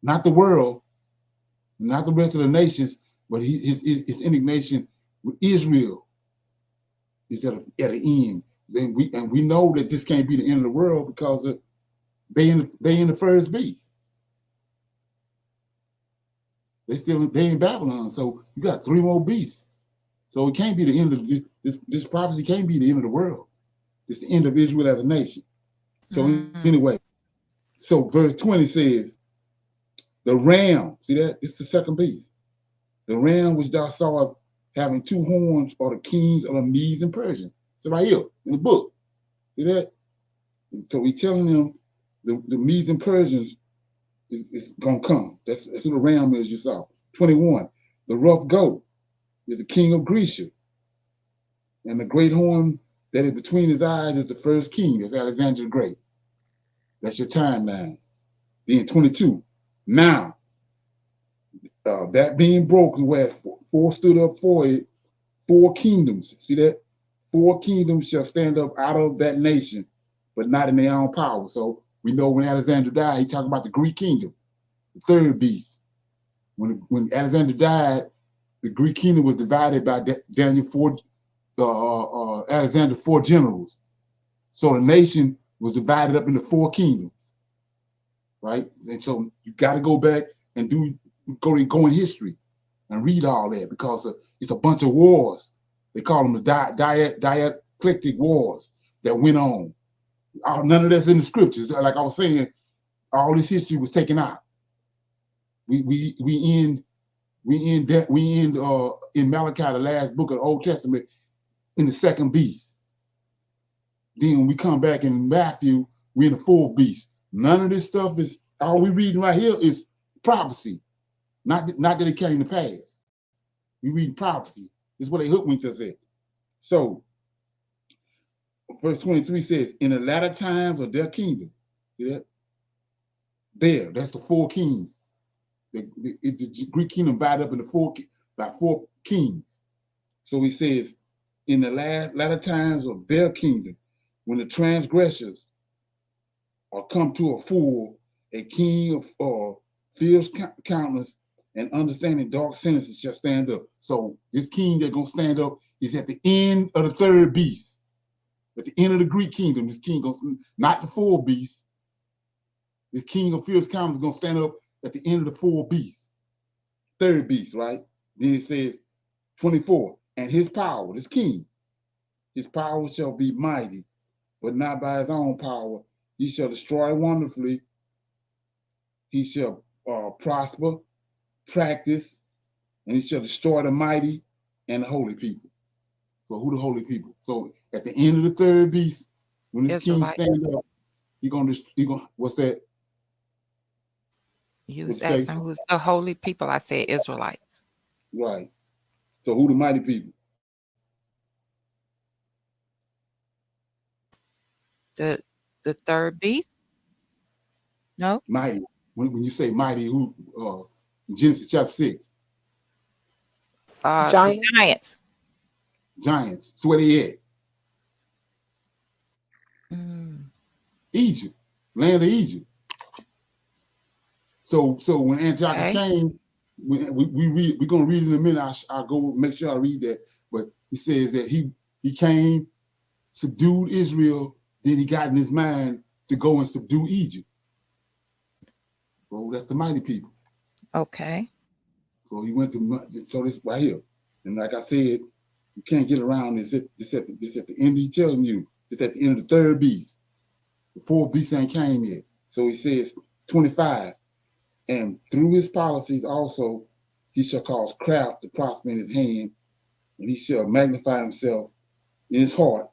not the world, not the rest of the nations, but his indignation with Israel is at the end. Then we know that this can't be the end of the world because they in the first beast. They in Babylon, so you got 3 more beasts. So it can't be the end of this prophecy. Can't be the end of the world. It's the end of Israel as a nation. So anyway, so verse 20 says, the ram, see that? It's the second beast. The ram which thou sawest having 2 horns are the kings of the Medes and Persians. It's right here in the book. See that? So he's telling them the Medes and Persians is going to come. That's who the ram is you saw. 21, the rough goat is the king of Grecia. And the great horn that is between his eyes is the first king. That's Alexander the Great. That's your timeline. Then 22, now, that being broken, where 4 stood up for it, 4 kingdoms. See that? 4 kingdoms shall stand up out of that nation, but not in their own power. So we know when Alexander died, he talked about the Greek kingdom, the third beast. When Alexander died, the Greek kingdom was divided by Alexander 4 generals. So the nation was divided up into 4 kingdoms, right? And so you got to go back and go in history and read all that, because it's a bunch of wars. They call them the dialectic wars that went on. None of that's in the scriptures. Like I was saying, all this history was taken out. We end in Malachi, the last book of the Old Testament, in the second beast. Then when we come back in Matthew, we're in the 4th beast. None of this stuff is, all we reading right here is prophecy. Not that it came to pass. We read prophecy. This is what they hooked us at. So, verse 23 says, in the latter times of their kingdom, see that? That's the 4 kings. The Greek kingdom divided up into 4 kings. So he says, in the latter times of their kingdom, when the transgressors are come to a full, a king of fierce countenance and understanding dark sentences shall stand up. So this king that's going to stand up is at the end of the 3rd beast. At the end of the Greek kingdom, this king goes, not the 4 beasts. This king of fierce countenance is going to stand up at the end of the 4 beasts. 3rd beast, right? Then it says 24, and his power, this king, his power shall be mighty, but not by his own power. He shall destroy wonderfully. He shall prosper, practice, and he shall destroy the mighty and the holy people. So who the holy people? So at the end of the 3rd beast, when this king stands up, he gonna what's that? You was asking who's the holy people. I said Israelites. Right. So who the mighty people? The 3rd beast? No. Mighty. When you say mighty, who? Genesis chapter 6. Giants. giants. So where they at? Egypt, land of Egypt. So when Antiochus came, we're gonna read in a minute. I'll go make sure I read that. But he says that he came, subdued Israel, then he got in his mind to go and subdue Egypt. So that's the mighty people. Okay. So he went to, so this right here. And like I said, you can't get around this. This at the end, he's telling you, it's at the end of the third beast. The fourth beast ain't came yet. So he says 25. And through his policies also, he shall cause craft to prosper in his hand, and he shall magnify himself in his heart,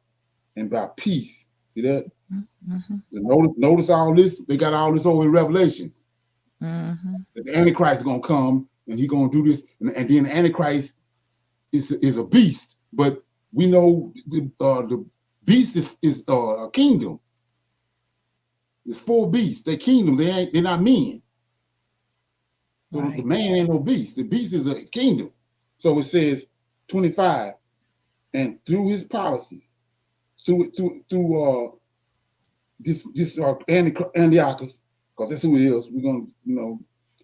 and by peace. See that? Mm-hmm. So notice all this. They got all this over in Revelations. Mm-hmm. That the Antichrist is gonna come, and he's gonna do this, and then the Antichrist is a beast. But we know the beast is a kingdom. There's 4 beasts. They're kingdoms. They're not men. So right. The man ain't no beast. The beast is a kingdom. So it says 25, and through his policies, through this Antiochus, because that's who he is. We're gonna,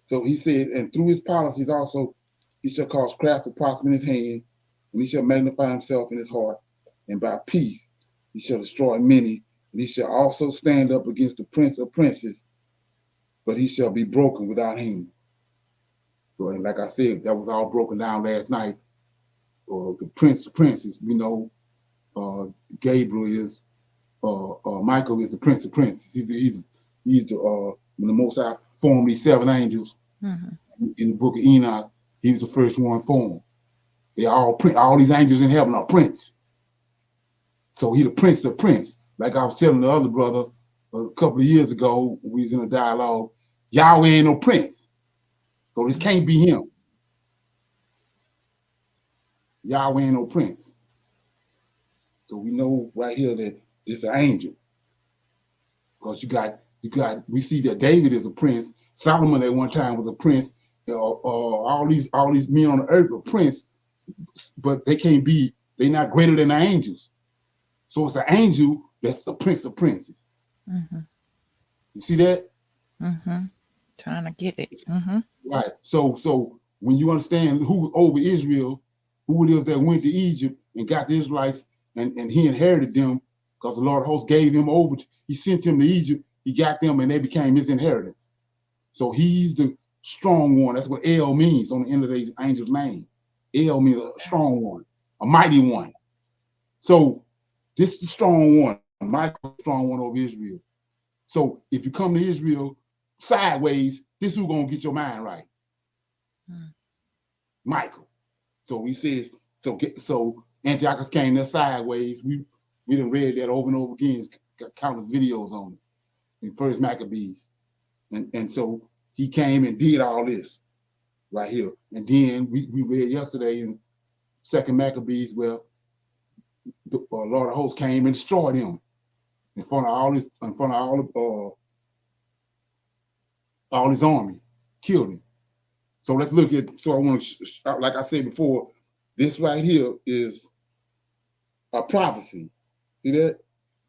So he said, and through his policies also, he shall cause craft to prosper in his hand, and he shall magnify himself in his heart, and by peace he shall destroy many, and he shall also stand up against the prince of princes, but he shall be broken without hand. So, and like I said, that was all broken down last night. The prince of princes, Gabriel is, Michael is the prince of princes. He's the when the Most High formed these 7 angels in the book of Enoch. He was the first one formed. They all these angels in heaven are prince. So he the prince of prince. Like I was telling the other brother a couple of years ago, we was in a dialogue. Yahweh ain't no prince. So this can't be him. Yahweh ain't no prince. So we know right here that it's an angel. Because we see that David is a prince. Solomon at one time was a prince. All these men on the earth are prince, but they're not greater than the angels. So it's an angel that's the prince of princes. Mm-hmm. You see that? Mm-hmm. Trying to get it. Mm-hmm. Right. So when you understand who over Israel, who it is that went to Egypt and got the Israelites, and he inherited them because the Lord of hosts gave him over. He sent them to Egypt. He got them, and they became his inheritance. So he's the strong one. That's what El means on the end of these angels' name. El means a strong one, a mighty one. So this is the strong one. Michael, the strong one over Israel. So if you come to Israel sideways, this who's gonna get your mind right. Michael. So he says, so Antiochus came there sideways. We done read that over and over again, got countless videos on it in First Maccabees. And so he came and did all this right here. And then we read yesterday in Second Maccabees where the Lord of hosts came and destroyed him in front of all his army, killed him. So let's look at, so I want to, like I said before, this right here is a prophecy. See that?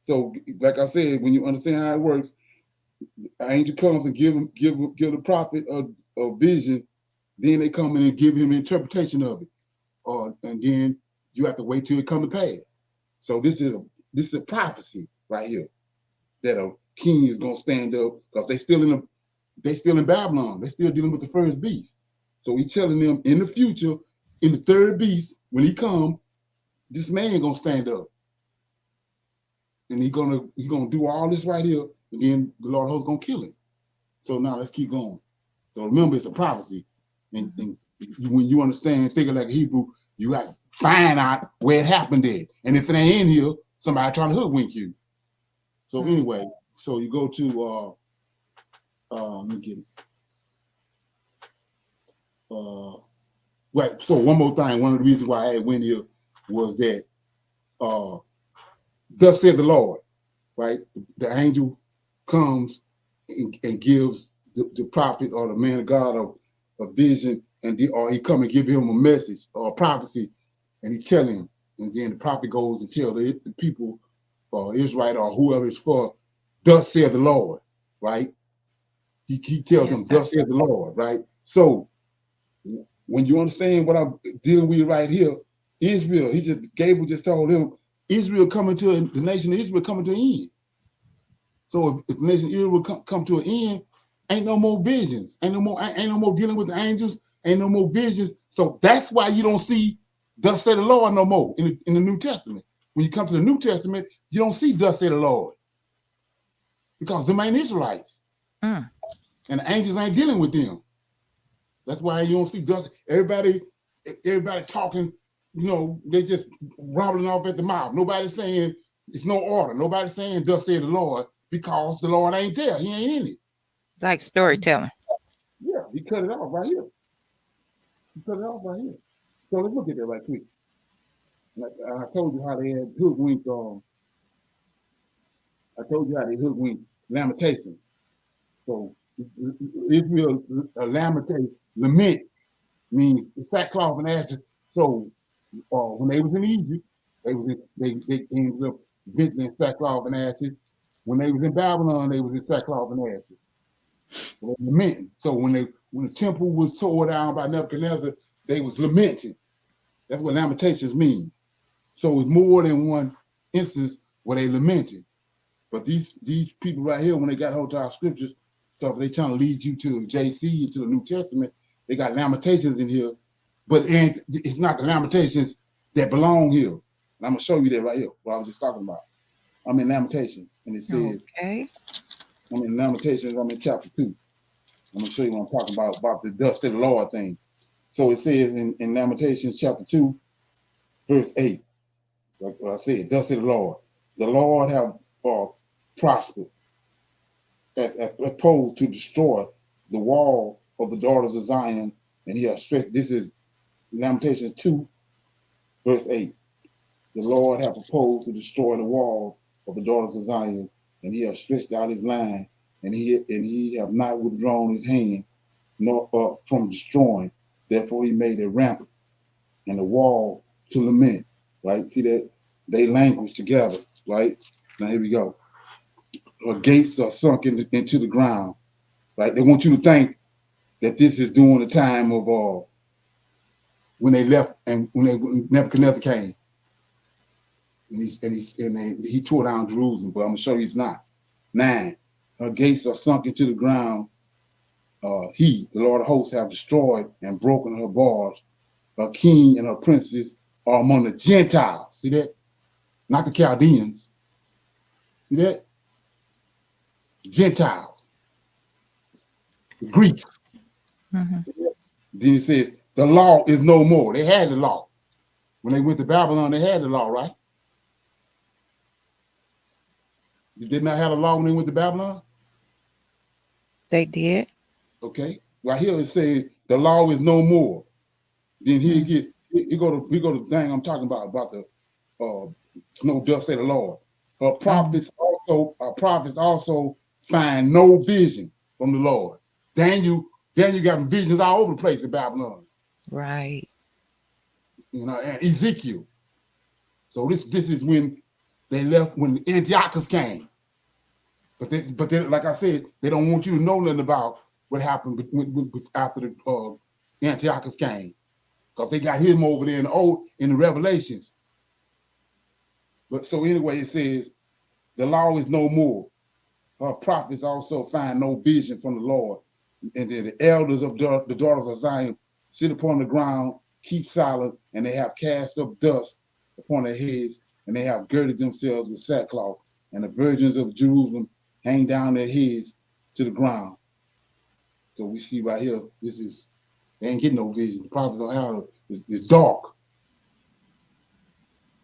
So like I said, when you understand how it works, the angel comes and give the prophet a vision, then they come in and give him an interpretation of it. And then you have to wait till it come to pass. So this is a prophecy right here that a king is gonna stand up because they still in Babylon. They're still dealing with the first beast. So he's telling them in the future, in the third beast, when he come, this man gonna stand up. And he's gonna do all this right here, and then the Lord host gonna kill him. So now let's keep going. So remember, it's a prophecy. And when you understand, thinking like a Hebrew, you have to find out where it happened at. And if it ain't in here, somebody trying to hoodwink you. So anyway, so you go to let me get it. Right. So one more thing. One of the reasons why I went here was that thus said the Lord, right? The angel comes and gives the prophet or the man of God a vision, or he come and give him a message or a prophecy, and he tell him, and then the prophet goes and tells the people, Israel or whoever it's for, thus saith the Lord, right? He tells them, thus saith the Lord, right? So when you understand what I'm dealing with right here, Israel, Gabriel just told him, Israel coming to the nation of Israel coming to an end. So if the nation of Israel come to an end, ain't no more visions, ain't no more dealing with the angels, ain't no more visions. So that's why you don't see thus say the Lord no more in the New Testament. When you come to the New Testament, you don't see thus say the Lord, because them ain't Israelites. And the angels ain't dealing with them. That's why you don't see thus. Everybody talking, they just rumbling off at the mouth. Nobody's saying it's no order. Nobody's saying thus say the Lord, because the Lord ain't there. He ain't in it. Like storytelling. Yeah, he cut it off right here. So let's look at that right quick. Like I told you how they had hoodwinked. I told you how they hoodwinked lamentation. So Israel lament means sackcloth and ashes. So when they was in Egypt, they ended up visiting in sackcloth and ashes. When they was in Babylon, they was in sackcloth and ashes. So they lamenting. So when the temple was torn down by Nebuchadnezzar, they was lamenting. That's what lamentations mean. So it's more than one instance where they lamented. But these people right here, when they got hold of our scriptures, because they trying to lead you to JC, to the New Testament, they got lamentations in here, but it's not the lamentations that belong here. And I'm gonna show you that right here, what I was just talking about. I'm in Lamentations, and it says, okay. I'm in Lamentations, I'm in chapter 2. I'm gonna show you what I'm talking about the dust of the Lord thing. So it says in Lamentations chapter 2, verse 8, like what I said, thus said the Lord have prospered, as opposed to destroy the wall of the daughters of Zion, and he has stretched. This is Lamentations 2, verse 8. The Lord have proposed to destroy the wall of the daughters of Zion, and he has stretched out his line, and he have not withdrawn his hand, nor from destroying. Therefore he made a ramp and a wall to lament. Right? See that they language together. Right? Now here we go. Her gates are sunk into the ground. Right? They want you to think that this is during the time of when they left and when Nebuchadnezzar came. And he tore down Jerusalem, but I'm gonna show you it's not. 9. Her gates are sunk into the ground. He, the Lord of hosts, have destroyed and broken her bars. Her king and her princes are among the Gentiles. See that? Not the Chaldeans. See that? Gentiles. The Greeks. Mm-hmm. Then it says, the law is no more. They had the law. When they went to Babylon, they had the law, right? They did not have a law when they went to Babylon? They did. Okay. Right here it says the law is no more. Then he go to the thing I'm talking about the no dust say the Lord. Prophets also find no vision from the Lord. Daniel got visions all over the place in Babylon. Right. And Ezekiel. So this is when they left, when Antiochus came. But they, like I said, they don't want you to know nothing about what happened after the Antiochus came, because they got him over there in the Revelations. But so anyway, it says the law is no more. Her prophets also find no vision from the Lord, and then the elders of the daughters of Zion sit upon the ground, keep silent, and they have cast up dust upon their heads, and they have girded themselves with sackcloth, and the virgins of Jerusalem hang down their heads to the ground. So we see right here, they ain't getting no vision. The prophets don't have it's dark.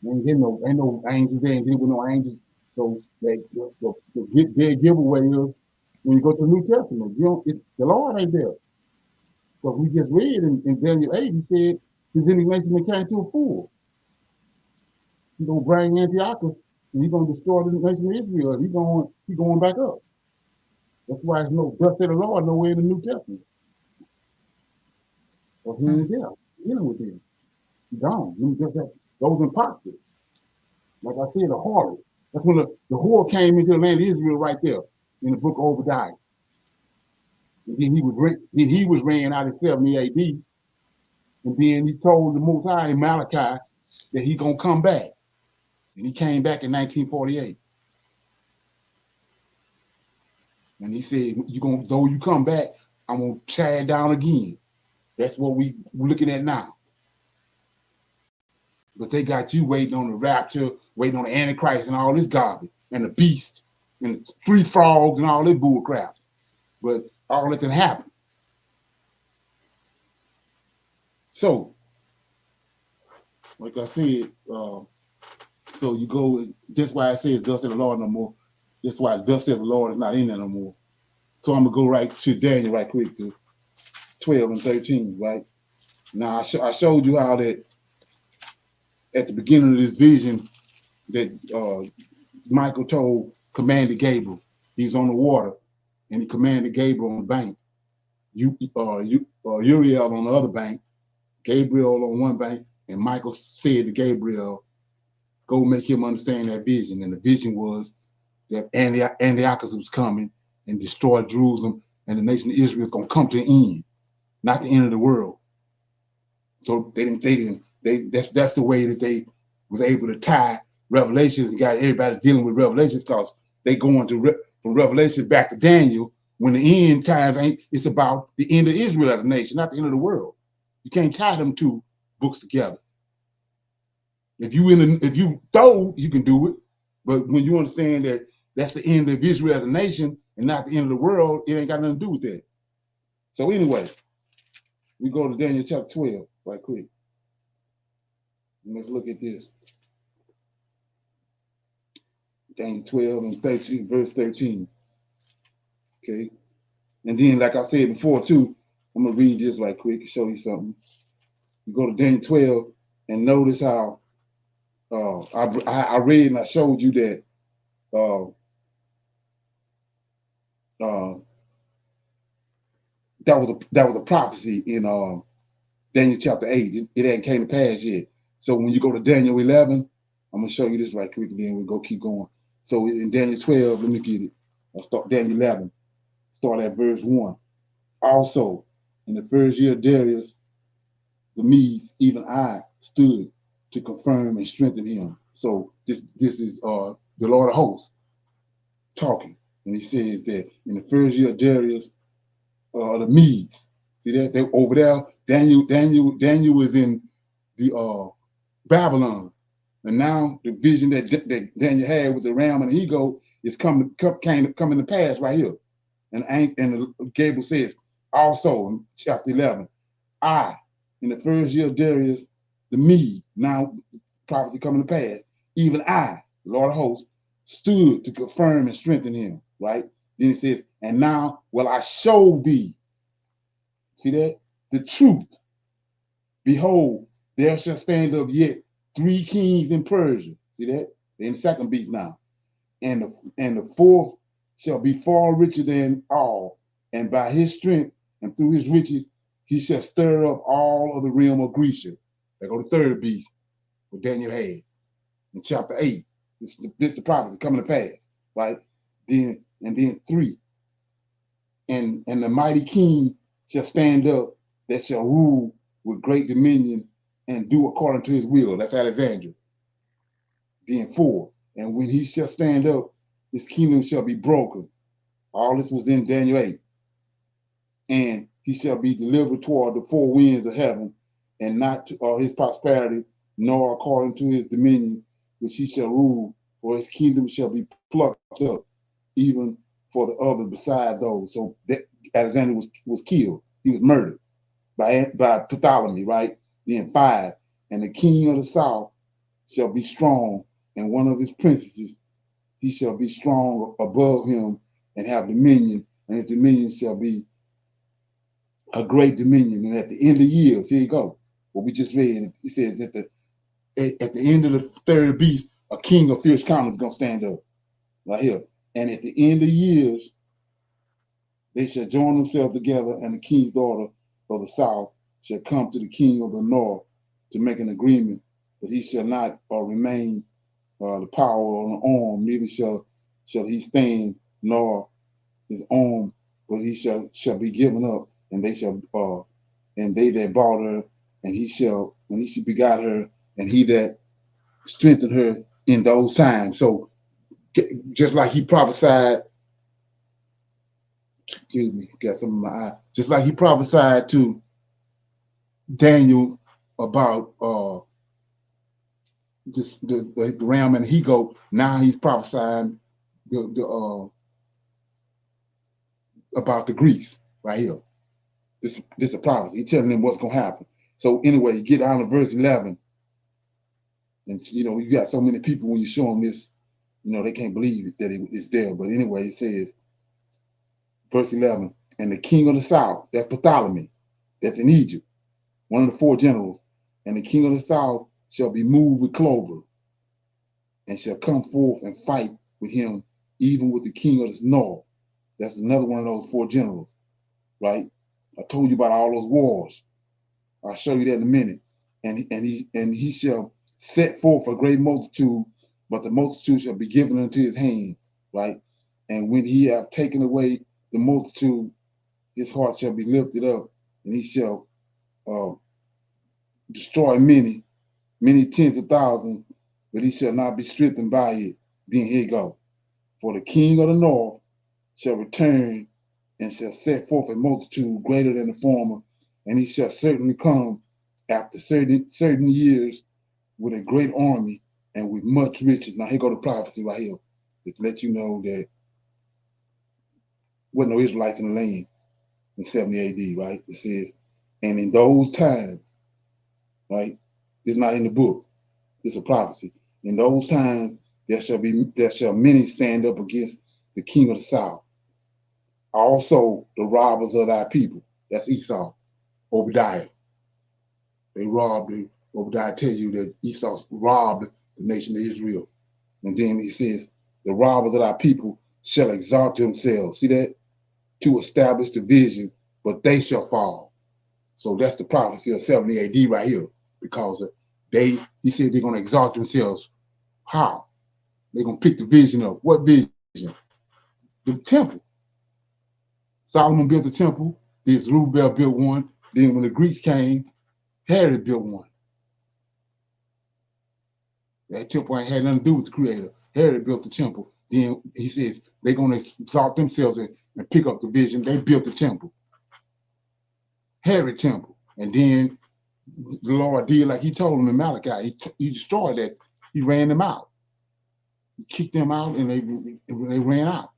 They ain't getting ain't no angels, they ain't dealing with no angels. So their giveaway is when you go to the New Testament, the Lord ain't there. So we just read in Daniel 8, he said his indignation came to a fool. He's gonna bring Antiochus and he's gonna destroy the nation of Israel. He's going back up. That's why it's no thus said the Lord nowhere in the New Testament. Because he ain't there. Dealing with him. He's gone. those imposters. Like I said, the harlot. That's when the whore came into the land of Israel right there in the book of Obadiah. And then he was ran out in 70 AD. And then he told the Most High in Malachi that he gonna come back. And he came back in 1948. And he said, though you come back, I'm gonna tear it down again. That's what we're looking at now. But they got you waiting on the rapture, waiting on the Antichrist and all this garbage, and the beast, and the 3 frogs and all this bull crap. But all that can happen. So, like I said, so you go, that's why it says, thus saith the Lord no more. That's why thus saith the Lord is not in there no more. So I'm going to go right to Daniel right quick to 12 and 13, right? Now, I showed you how that at the beginning of this vision that Michael commanded Gabriel. He was on the water, and he commanded Gabriel on the bank. Uriel on the other bank, Gabriel on one bank, and Michael said to Gabriel, go make him understand that vision. And the vision was that Antiochus was coming and destroy Jerusalem, and the nation of Israel is going to come to an end, not the end of the world. So that's the way that they was able to tie Revelations and got everybody dealing with Revelations, because they going from Revelation back to Daniel, when the end times it's about the end of Israel as a nation, not the end of the world. You can't tie them two books together. If you throw, you can do it, but when you understand that that's the end of Israel as a nation and not the end of the world, it ain't got nothing to do with that. So anyway, we go to Daniel chapter 12 right quick. And let's look at this. Daniel 12 and 13, verse 13. Okay. And then, like I said before too, I'm gonna read this right quick and show you something. You go to Daniel 12 and notice how I read and I showed you that that was a prophecy in Daniel chapter 8. It ain't came to pass yet. So when you go to Daniel 11, I'm gonna show you this right quick, and then we'll keep going. So in Daniel 12, let me get it. I'll start Daniel 11. Start at verse 1. Also, in the first year of Darius, the Medes, even I stood to confirm and strengthen him. So this is the Lord of hosts talking. And he says that in the first year of Darius, the Medes, see that they over there, Daniel was in the Babylon. And now the vision that Daniel had with the ram and the eagle is coming to pass right here. And Gabriel says, also in chapter 11, I, in the first year of Darius, the Mede, now prophecy coming to pass, even I, Lord of hosts, stood to confirm and strengthen him, right? Then it says, and now will I show thee, see that? The truth. Behold, there shall stand up yet 3 kings in Persia. See that? They're in the second beast now. And the fourth shall be far richer than all. And by his strength and through his riches, he shall stir up all of the realm of Grecia. There go the third beast, what Daniel had in chapter 8. This is the prophecy coming to pass, right? Then 3. And the mighty king shall stand up that shall rule with great dominion and do according to his will. That's Alexander. Then 4. And when he shall stand up, his kingdom shall be broken. All this was in Daniel 8. And he shall be delivered toward the 4 winds of heaven, and not to his prosperity, nor according to his dominion, which he shall rule, for his kingdom shall be plucked up, even for the other beside those. So that Alexander was killed. He was murdered by Ptolemy, right? Then 5. And the king of the south shall be strong, and one of his princesses, he shall be strong above him and have dominion, and his dominion shall be a great dominion. And at the end of years, here you go. What we just read, it says at the end of the third beast, a king of fierce countenance is going to stand up right here. And at the end of years, they shall join themselves together, and the king's daughter of the south shall come to the king of the north to make an agreement but he shall not remain the power on the arm, neither shall he stand, nor his arm, but he shall be given up, and they shall and they that bought her, and he shall begot her, and he that strengthened her in those times. So just like he prophesied, excuse me, got something in my eye. Just like he prophesied to Daniel about just the ram and he goat. Now he's prophesying about the Greeks right here. This is a prophecy. He's telling them what's gonna happen. So anyway, you get down to verse 11, and you know you got so many people when you show them this, you know they can't believe that it's there. But anyway, it says, verse 11, and the king of the south, that's Bartholomew, that's in Egypt, one of the 4 generals, and the king of the south shall be moved with clover, and shall come forth and fight with him, even with the king of the north. That's another one of those 4 generals, right? I told you about all those wars. I'll show you that in a minute. And he shall set forth a great multitude, but the multitude shall be given into his hands, right? And when he have taken away the multitude, his heart shall be lifted up, and he shall destroy many tens of thousands, but he shall not be strengthened by it. Then here you go. For the king of the north shall return and shall set forth a multitude greater than the former, and he shall certainly come after certain years with a great army and with much riches. Now here go the prophecy right here to let you know that wasn't no Israelites in the land in 70 AD, right? It says, and in those times, right? It's not in the book. It's a prophecy. In those times there shall many stand up against the king of the south. Also the robbers of thy people. That's Esau, Obadiah. They robbed it. Obadiah tell you that Esau robbed the nation of Israel. And then he says, the robbers of thy people shall exalt themselves. See that? To establish the vision, but they shall fall. So that's the prophecy of 70 AD right here. Because he said they're going to exalt themselves. How? They're going to pick the vision up. What vision? The temple. Solomon built the temple. Then Zerubbabel built one. Then when the Greeks came, Herod built one. That temple ain't had nothing to do with the creator. Herod built the temple. Then he says they're going to exalt themselves and pick up the vision. They built the temple. Herod temple. And then the Lord did like he told them in Malachi. He destroyed that. He ran them out. He kicked them out and they ran out.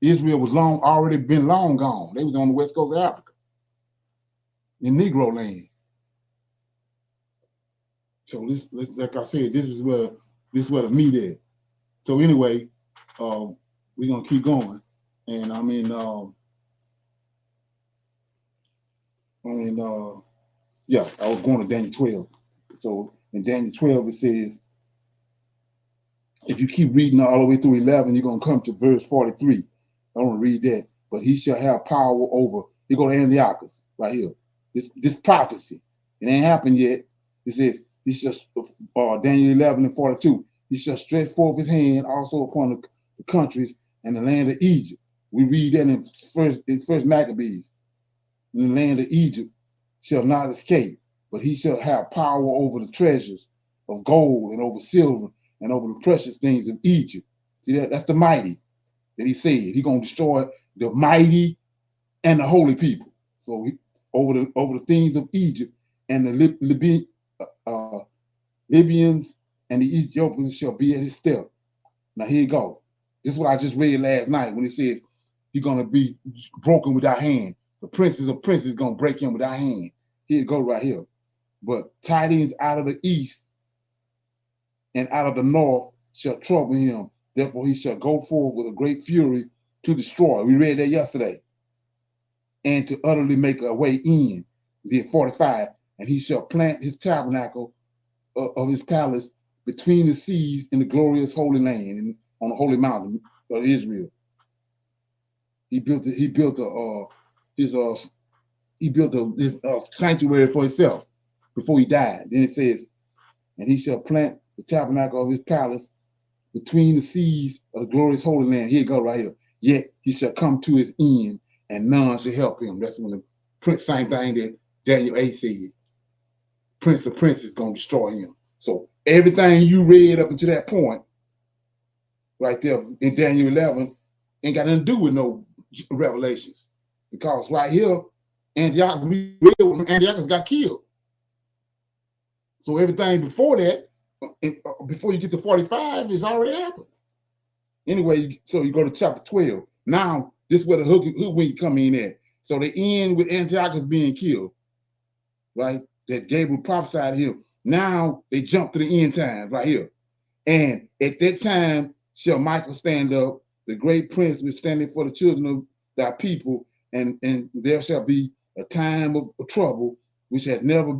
Israel was already been long gone. They was on the west coast of Africa, in Negro land. So this, like I said, this is where the meat is. So anyway, we're gonna keep going, and yeah, I was going to Daniel 12. So in Daniel 12 it says, if you keep reading all the way through 11, you're gonna come to verse 43. I don't read that, but he shall have power over. You go to Antiochus right here. This prophecy, it ain't happened yet. It says he shall Daniel 11 and 42. He shall stretch forth his hand also upon the countries and the land of Egypt. We read that in first Maccabees. In the land of Egypt shall not escape, but he shall have power over the treasures of gold and over silver and over the precious things of Egypt. See that? That's the mighty that he said. He's gonna destroy the mighty and the holy people. So over the things of Egypt and the Libyans and the Ethiopians shall be at his step. Now here you go. This is what I just read last night when it says he's gonna be broken without hand. The princes of princes gonna break him without hand. Here you go right here. But tidings out of the east and out of the north shall trouble him. Therefore he shall go forth with a great fury to destroy. We read that yesterday. And to utterly make a way in. Then 45, and he shall plant his tabernacle of his palace between the seas in the glorious holy land and on the holy mountain of Israel. He built this sanctuary for himself before he died. Then it says, and he shall plant the tabernacle of his palace between the seas of the glorious Holy Land. Here you go, right here. Yet he shall come to his end, and none shall help him. That's when the prince, same thing that Daniel 8 said. Prince of Princes is going to destroy him. So everything you read up until that point, right there in Daniel 11, ain't got nothing to do with no revelations. Because right here, Antiochus got killed. So everything before that, before you get to 45, is already happened. Anyway, so you go to chapter 12. Now, this is where the hook come in at. So they end with Antiochus being killed, right? That Gabriel prophesied to him. Now they jump to the end times right here. And at that time shall Michael stand up, the great prince which standing for the children of thy people, and there shall be a time of trouble which had never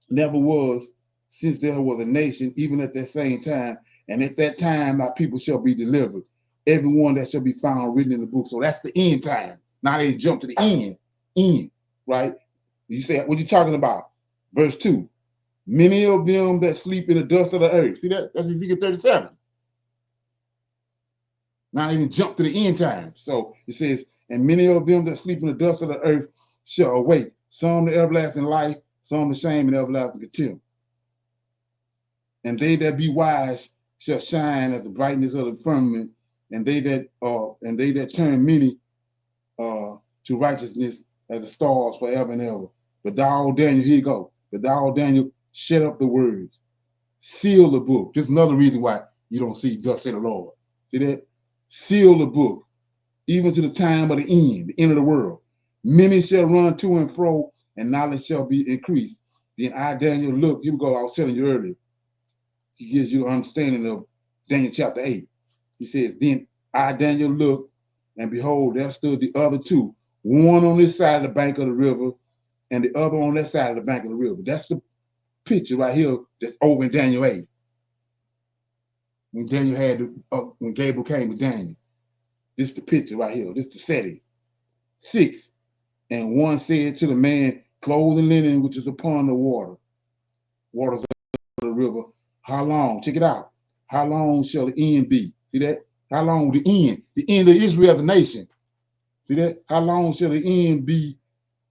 was since there was a nation, even at that same time. And at that time, our people shall be delivered. Everyone that shall be found written in the book. So that's the end time. Now they jump to the end, right? You say, what you talking about? Verse 2. Many of them that sleep in the dust of the earth. See that? That's Ezekiel 37. Now they jump to the end time. So it says, and many of them that sleep in the dust of the earth shall awake. Some to everlasting life, some to shame and everlasting contempt. And they that be wise shall shine as the brightness of the firmament, and they that turn many to righteousness as the stars forever and ever. But thou, Daniel, here you go. But thou, Daniel, shut up the words, seal the book. This is another reason why you don't see thus said the Lord. See that? Seal the book, even to the time of the end of the world. Many shall run to and fro, and knowledge shall be increased. Then I, Daniel, look, here we go, I was telling you earlier. He gives you an understanding of Daniel chapter 8. He says, then I, Daniel, looked, and behold, there stood the other two, one on this side of the bank of the river, and the other on that side of the bank of the river. That's the picture right here that's over in Daniel 8. When Daniel when Gabriel came with Daniel. This is the picture right here. This is the setting. 6. And one said to the man, clothed in linen, which is upon the waters of the river, how long? Check it out. How long shall the end be? See that? How long the end of Israel as a nation. See that? How long shall the end be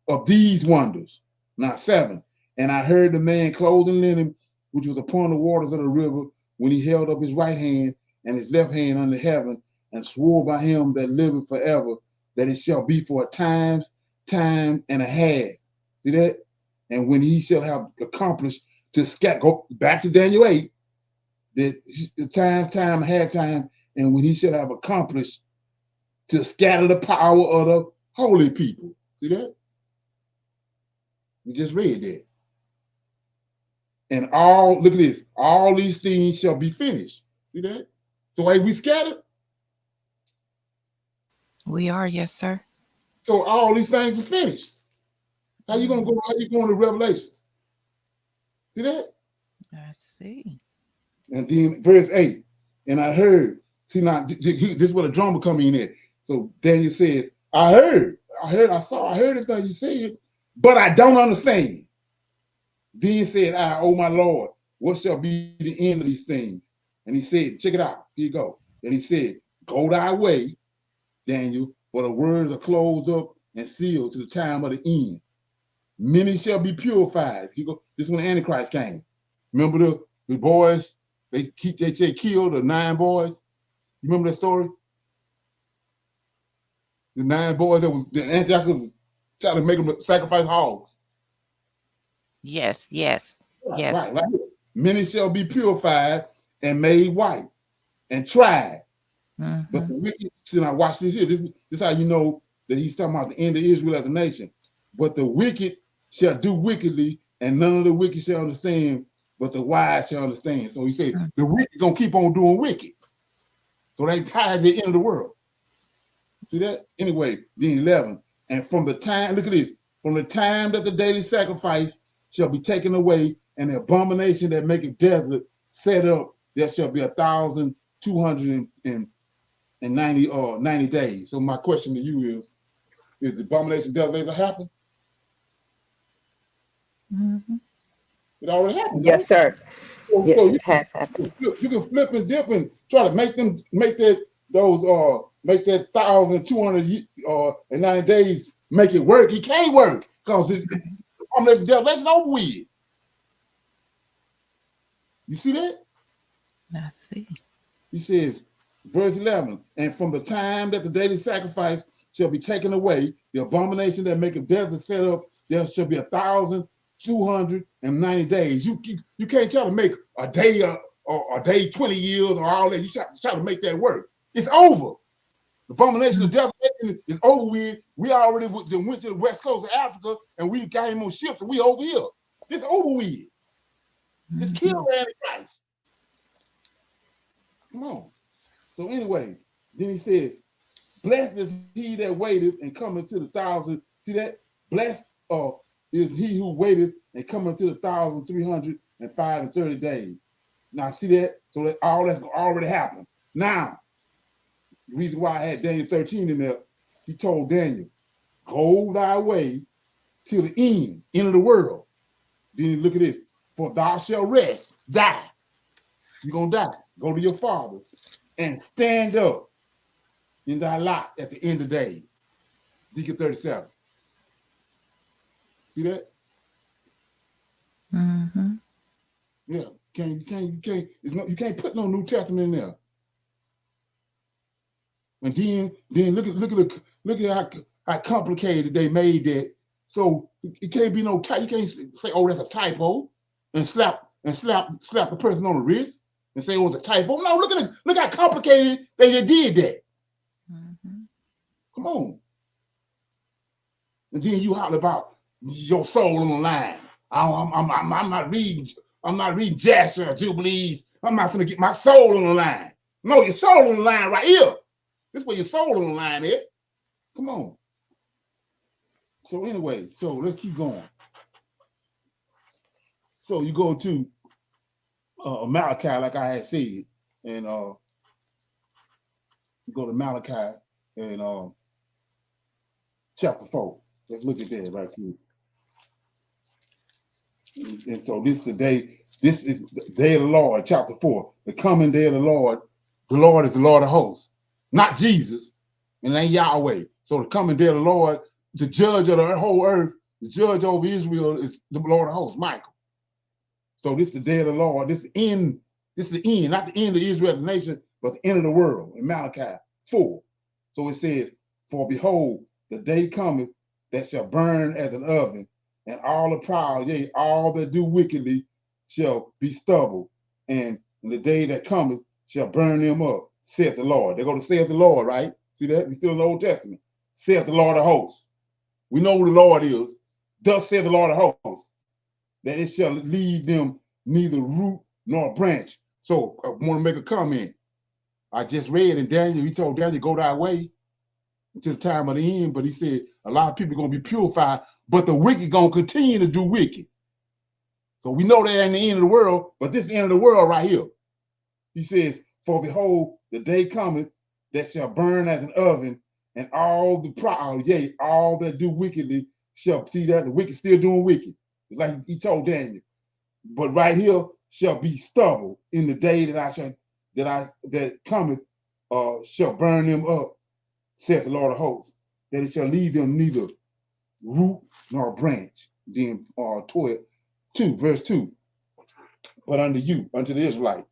of these wonders? Now 7. And I heard the man clothed in linen, which was upon the waters of the river, when he held up his right hand and his left hand under heaven, and swore by him that liveth forever, that it shall be for a time and a half. See that? And when he shall have accomplished to go back to Daniel 8, that the time, half time, and when he shall have accomplished to scatter the power of the holy people. See that? We just read that. And look at this, all these things shall be finished. See that? So are we scattered? We are, yes, sir. So all these things are finished. How you going to Revelation? See that? I see. And then verse 8, and I heard, see now, this is where the drama come in at. So Daniel says, I heard everything you said, but I don't understand. Then said I, oh my Lord, what shall be the end of these things? And he said, check it out, here you go. And he said, go thy way, Daniel, for the words are closed up and sealed to the time of the end. Many shall be purified. This is when the Antichrist came. Remember the boys, they killed the 9 boys? You remember that story? The 9 boys the Antiochus was trying to make them sacrifice hogs. Yes. Right. Many shall be purified and made white and tried. Mm-hmm. But the wicked, now watch this here. This is how you know that he's talking about the end of Israel as a nation. But the wicked shall do wickedly, and none of the wicked shall understand, but the wise shall understand. So he said, the wicked gonna keep on doing wicked. So they tie the end of the world. See that? Anyway, then 11. And from the time, look at this, from the time that the daily sacrifice shall be taken away, and the abomination that maketh desolate set up, there shall be 1,290 days. So my question to you is the abomination desolation happen? Mm-hmm. It already happened, Yes, right? sir. So, Yes, so it has happened. you can flip and dip and try to make that 1,200 in 90 days make it work. It can't work because the that's over with. You see that? I see. He says, verse 11, and from the time that the daily sacrifice shall be taken away, the abomination that maketh death is set up, there shall be 1,290 days. You can't try to make a day or a day 20 years or all that. You try to make that work. It's over. The abomination of death is over with. We already went to the west coast of Africa and we got him on ships and we over here. It's over with. It's killed Antichrist. Come on. So anyway, then he says, blessed is he that waiteth and cometh to the 1,000. See that? Blessed is he who waiteth and cometh to the 1,330 days. Now see that? So that all that's already happened. Now, the reason why I had Daniel 13 in there, he told Daniel, go thy way till the end of the world. Then you look at this. For thou shalt rest, die. You're going to die. Go to your father and stand up in thy lot at the end of days. Ezekiel 37. See that? Mm-hmm. Yeah. You can't put no New Testament in there. And then look at how complicated they made that. So it can't be no type. You can't say, oh, that's a typo, and slap the person on the wrist and say it was a typo. No, look how complicated they did that. Mm-hmm. Come on. And then you holler about your soul on the line. I'm not reading Jasher or Jubilees. I'm not gonna get my soul on the line. No, your soul on the line right here. This is where your soul on the line is. Come on. So anyway, so let's keep going. So you go to Malachi, like I had said, and you go to Malachi and chapter 4. Let's look at that right here. And so this is the day. This is the day of the Lord, chapter 4. The coming day of the Lord. The Lord is the Lord of hosts, not Jesus, and it ain't Yahweh. So the coming day of the Lord, the judge of the whole earth, the judge over Israel is the Lord of hosts, Michael. So this is the day of the Lord. This is the end. This is the end, not the end of Israel as a nation, but the end of the world in Malachi 4. So it says, for behold, the day cometh that shall burn as an oven, and all the proud, yea, all that do wickedly shall be stubble. And in the day that cometh shall burn them up, saith the Lord. They're going to saith the Lord, right? See that? We still in the Old Testament. Saith the Lord of hosts. We know who the Lord is. Thus saith the Lord of hosts, that it shall leave them neither root nor branch. So I want to make a comment. I just read in Daniel, he told Daniel, go thy way until the time of the end, but he said a lot of people are going to be purified, but the wicked going to continue to do wicked. So we know that ain't the end of the world, but this is the end of the world right here. He says, for behold, the day cometh that shall burn as an oven, and all the proud, yea, all that do wickedly shall see that the wicked still doing wicked. It's like he told Daniel. But right here shall be stubble in the day that cometh shall burn them up, saith the Lord of hosts, that it shall leave them neither root nor branch. Then 2, verse 2. But unto you, unto the Israelite,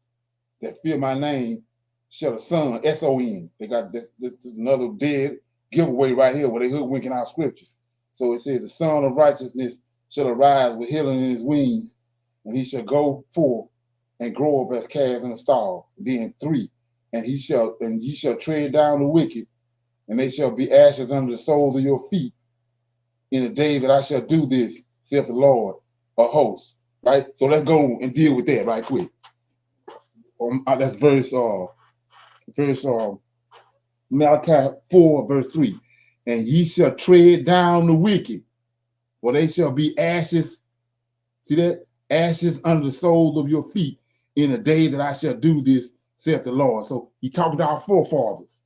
that fear my name, shall the son, S-O-N. They got this is another dead giveaway right here where they hoodwinking our scriptures. So it says, the son of righteousness shall arise with healing in his wings, and he shall go forth and grow up as calves in a stall. Then 3, and ye shall tread down the wicked, and they shall be ashes under the soles of your feet in the day that I shall do this, saith the Lord of hosts. Right? So let's go and deal with that right quick. That's verse Malachi 4, verse 3. And ye shall tread down the wicked, for they shall be ashes. See that? Ashes under the soles of your feet in the day that I shall do this, saith the Lord. So he talking to our forefathers.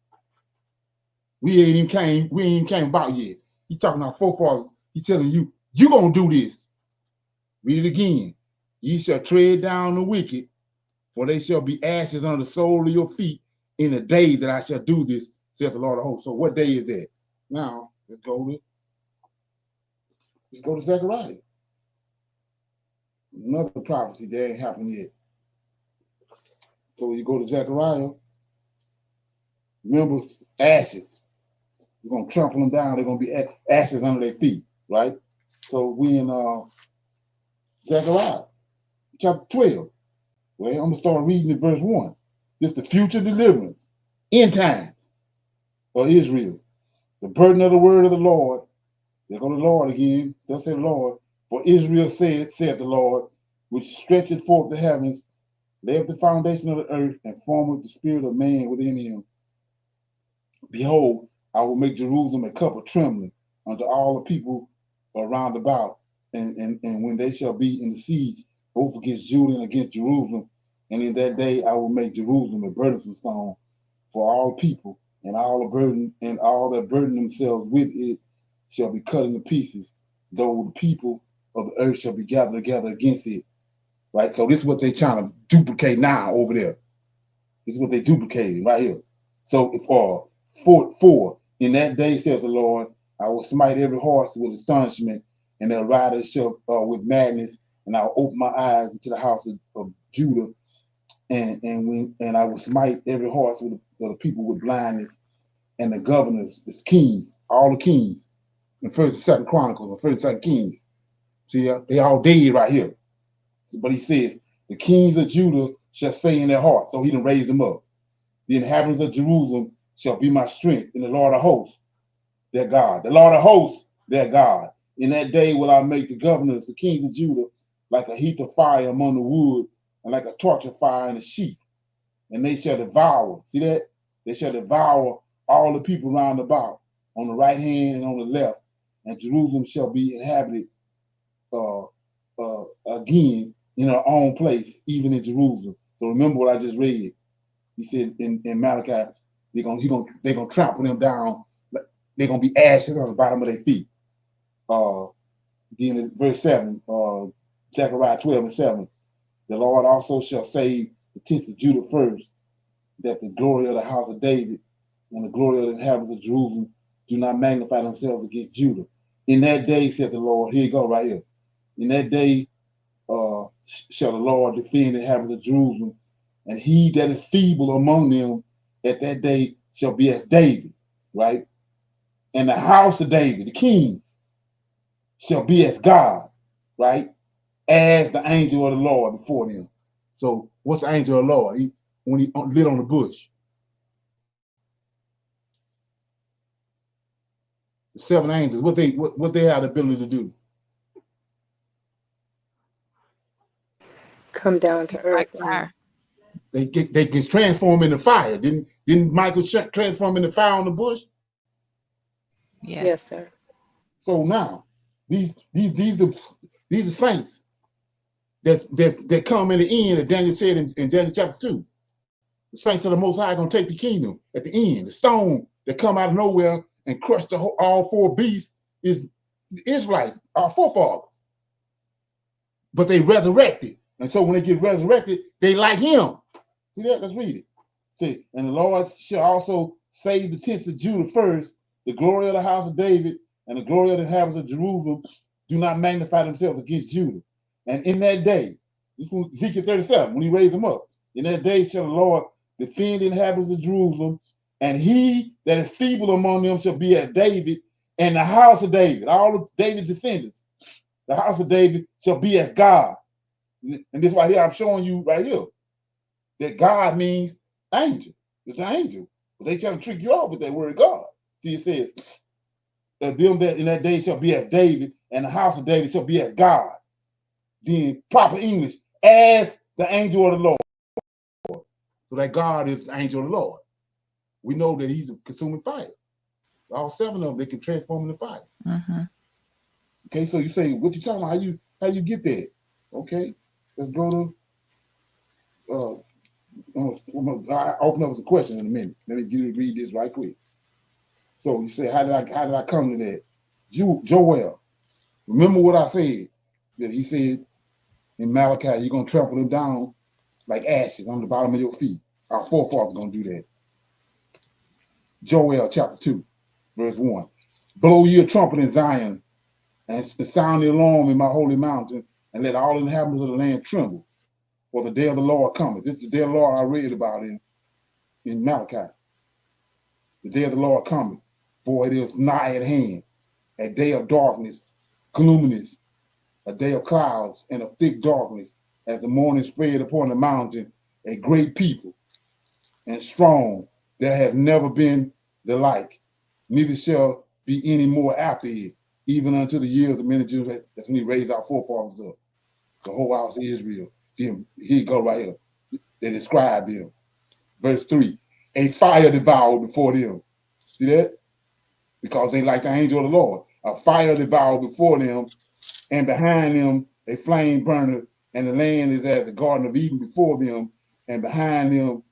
We ain't came about yet. He talking to our forefathers. He telling you, you gonna do this. Read it again. Ye shall tread down the wicked, for they shall be ashes under the sole of your feet in the day that I shall do this, says the Lord of hosts. So what day is that? Now, let's go to Zechariah. Another prophecy that ain't happened yet. So you go to Zechariah, remember, ashes. You're going to trample them down. They're going to be ashes under their feet, right? So we in Zechariah, chapter 12. Well, I'm going to start reading at verse 1. This is the future deliverance, end times for Israel. The burden of the word of the Lord. There go the Lord again. Thus said the Lord. For Israel said the Lord, which stretcheth forth the heavens, laid the foundation of the earth, and formeth the spirit of man within him. Behold, I will make Jerusalem a cup of trembling unto all the people around about, and when they shall be in the siege, both against Judah and against Jerusalem, and in that day I will make Jerusalem a burdensome stone for all people, and all that burden themselves with it shall be cut into pieces, though the people of the earth shall be gathered together against it. Right? So this is what they're trying to duplicate now over there. This is what they duplicated right here. So for 4, in that day, says the Lord, I will smite every horse with astonishment, and their riders shall with madness, and I will open my eyes into the house of Judah, and I will smite every horse with the people with blindness, and the governors, the kings, all the kings, in 1st and 2nd Chronicles, and 1st and 2nd Kings. See, they all dead right here. But he says, the kings of Judah shall say in their heart, so he done raised them up. The inhabitants of Jerusalem shall be my strength, in the Lord of hosts, their God. The Lord of hosts, their God. In that day will I make the governors, the kings of Judah, like a heath of fire among the wood, and like a torch of fire in a sheaf. And they shall devour, see that? They shall devour all the people round about, on the right hand and on the left. And Jerusalem shall be inhabited again in her own place, even in Jerusalem. So remember what I just read. He said in Malachi, they're gonna trample them down. They're gonna be ashes on the bottom of their feet. Then in verse 7, Zechariah 12:7, the Lord also shall save the tents of Judah first, that the glory of the house of David and the glory of the inhabitants of Jerusalem do not magnify themselves against Judah. In that day, says the Lord, here you go right here. In that day shall the Lord defend the inhabitants of Jerusalem, and he that is feeble among them at that day shall be as David, right? And the house of David, the kings, shall be as God, right? As the angel of the Lord before them. So what's the angel of the Lord? When he lit on the bush. The 7 angels, what they have the ability to do? Come down to earth. Like fire. They can transform into fire. Didn't Michael transform into fire on the bush? Yes. Yes, sir. So now these are saints that come in the end, as Daniel said in Daniel chapter 2. The saints of the Most High are gonna take the kingdom at the end. The stone that come out of nowhere and crush all 4 beasts is the Israelites, our forefathers. But they resurrected. And so when they get resurrected, they like him. See that? Let's read it. See, and the Lord shall also save the tents of Judah first, the glory of the house of David, and the glory of the inhabitants of Jerusalem do not magnify themselves against Judah. And in that day, this was Ezekiel 37, when he raised them up, in that day shall the Lord defend the inhabitants of Jerusalem, and he that is feeble among them shall be as David, and the house of David, all of David's descendants, the house of David shall be as God. And this right here I'm showing you right here, that God means angel. It's an angel. But they try to trick you off with that word God. See, it says, them that in that day shall be as David, and the house of David shall be as God. Then proper English, as the angel of the Lord. So that God is the angel of the Lord. We know that he's a consuming fire. All 7 of them, they can transform into fire. Mm-hmm. Okay, so you say, what you talking about? How you get there? Okay, let's go to I'll open up with a question in a minute. Let me read this right quick. So you say, how did I come to that? Joel, remember what I said? That he said in Malachi, you're going to trample them down like ashes on the bottom of your feet. Our forefathers going to do that. Joel chapter 2, verse 1. Blow your trumpet in Zion and sound the alarm in my holy mountain, and let all inhabitants of the land tremble. For the day of the Lord cometh. This is the day of the Lord I read about in Malachi. The day of the Lord cometh, for it is nigh at hand, a day of darkness, gloominess, a day of clouds and of thick darkness, as the morning spread upon the mountain, a great people and strong, there has never been the like, neither shall be any more after it, even unto the years of many Jews. That's when he raised our forefathers up, the whole house of Israel. Then he go right here. They describe them. Verse 3, a fire devoured before them. See that? Because they like the angel of the Lord. A fire devoured before them, and behind them a flame burneth, and the land is as the Garden of Eden before them, and behind them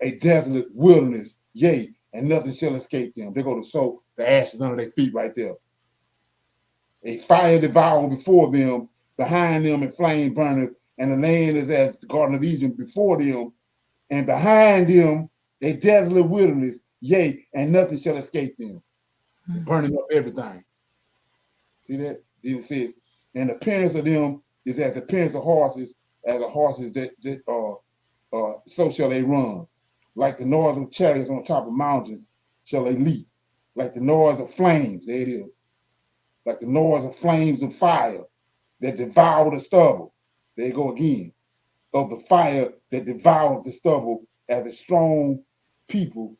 a desolate wilderness, yea, and nothing shall escape them. They go to sow the ashes under their feet right there. A fire devoured before them, behind them a flame burneth, and the land is as the Garden of Eden before them, and behind them a desolate wilderness, yea, and nothing shall escape them. Burning up everything. See that? Then it says, and the appearance of them is as the appearance of horses, as the horses so shall they run. Like the noise of chariots on top of mountains shall they leap. Like the noise of flames, there it is. Like the noise of flames of fire that devour the stubble. There you go again. Of the fire that devours the stubble, as a strong people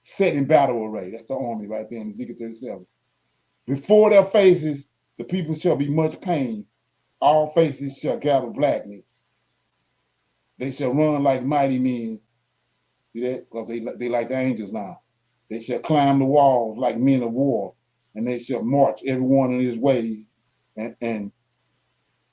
set in battle array. That's the army right there in Ezekiel 37. Before their faces, the people shall be much pain. All faces shall gather blackness. They shall run like mighty men. See that? Because they like the angels now. They shall climb the walls like men of war, and they shall march every one in his ways, and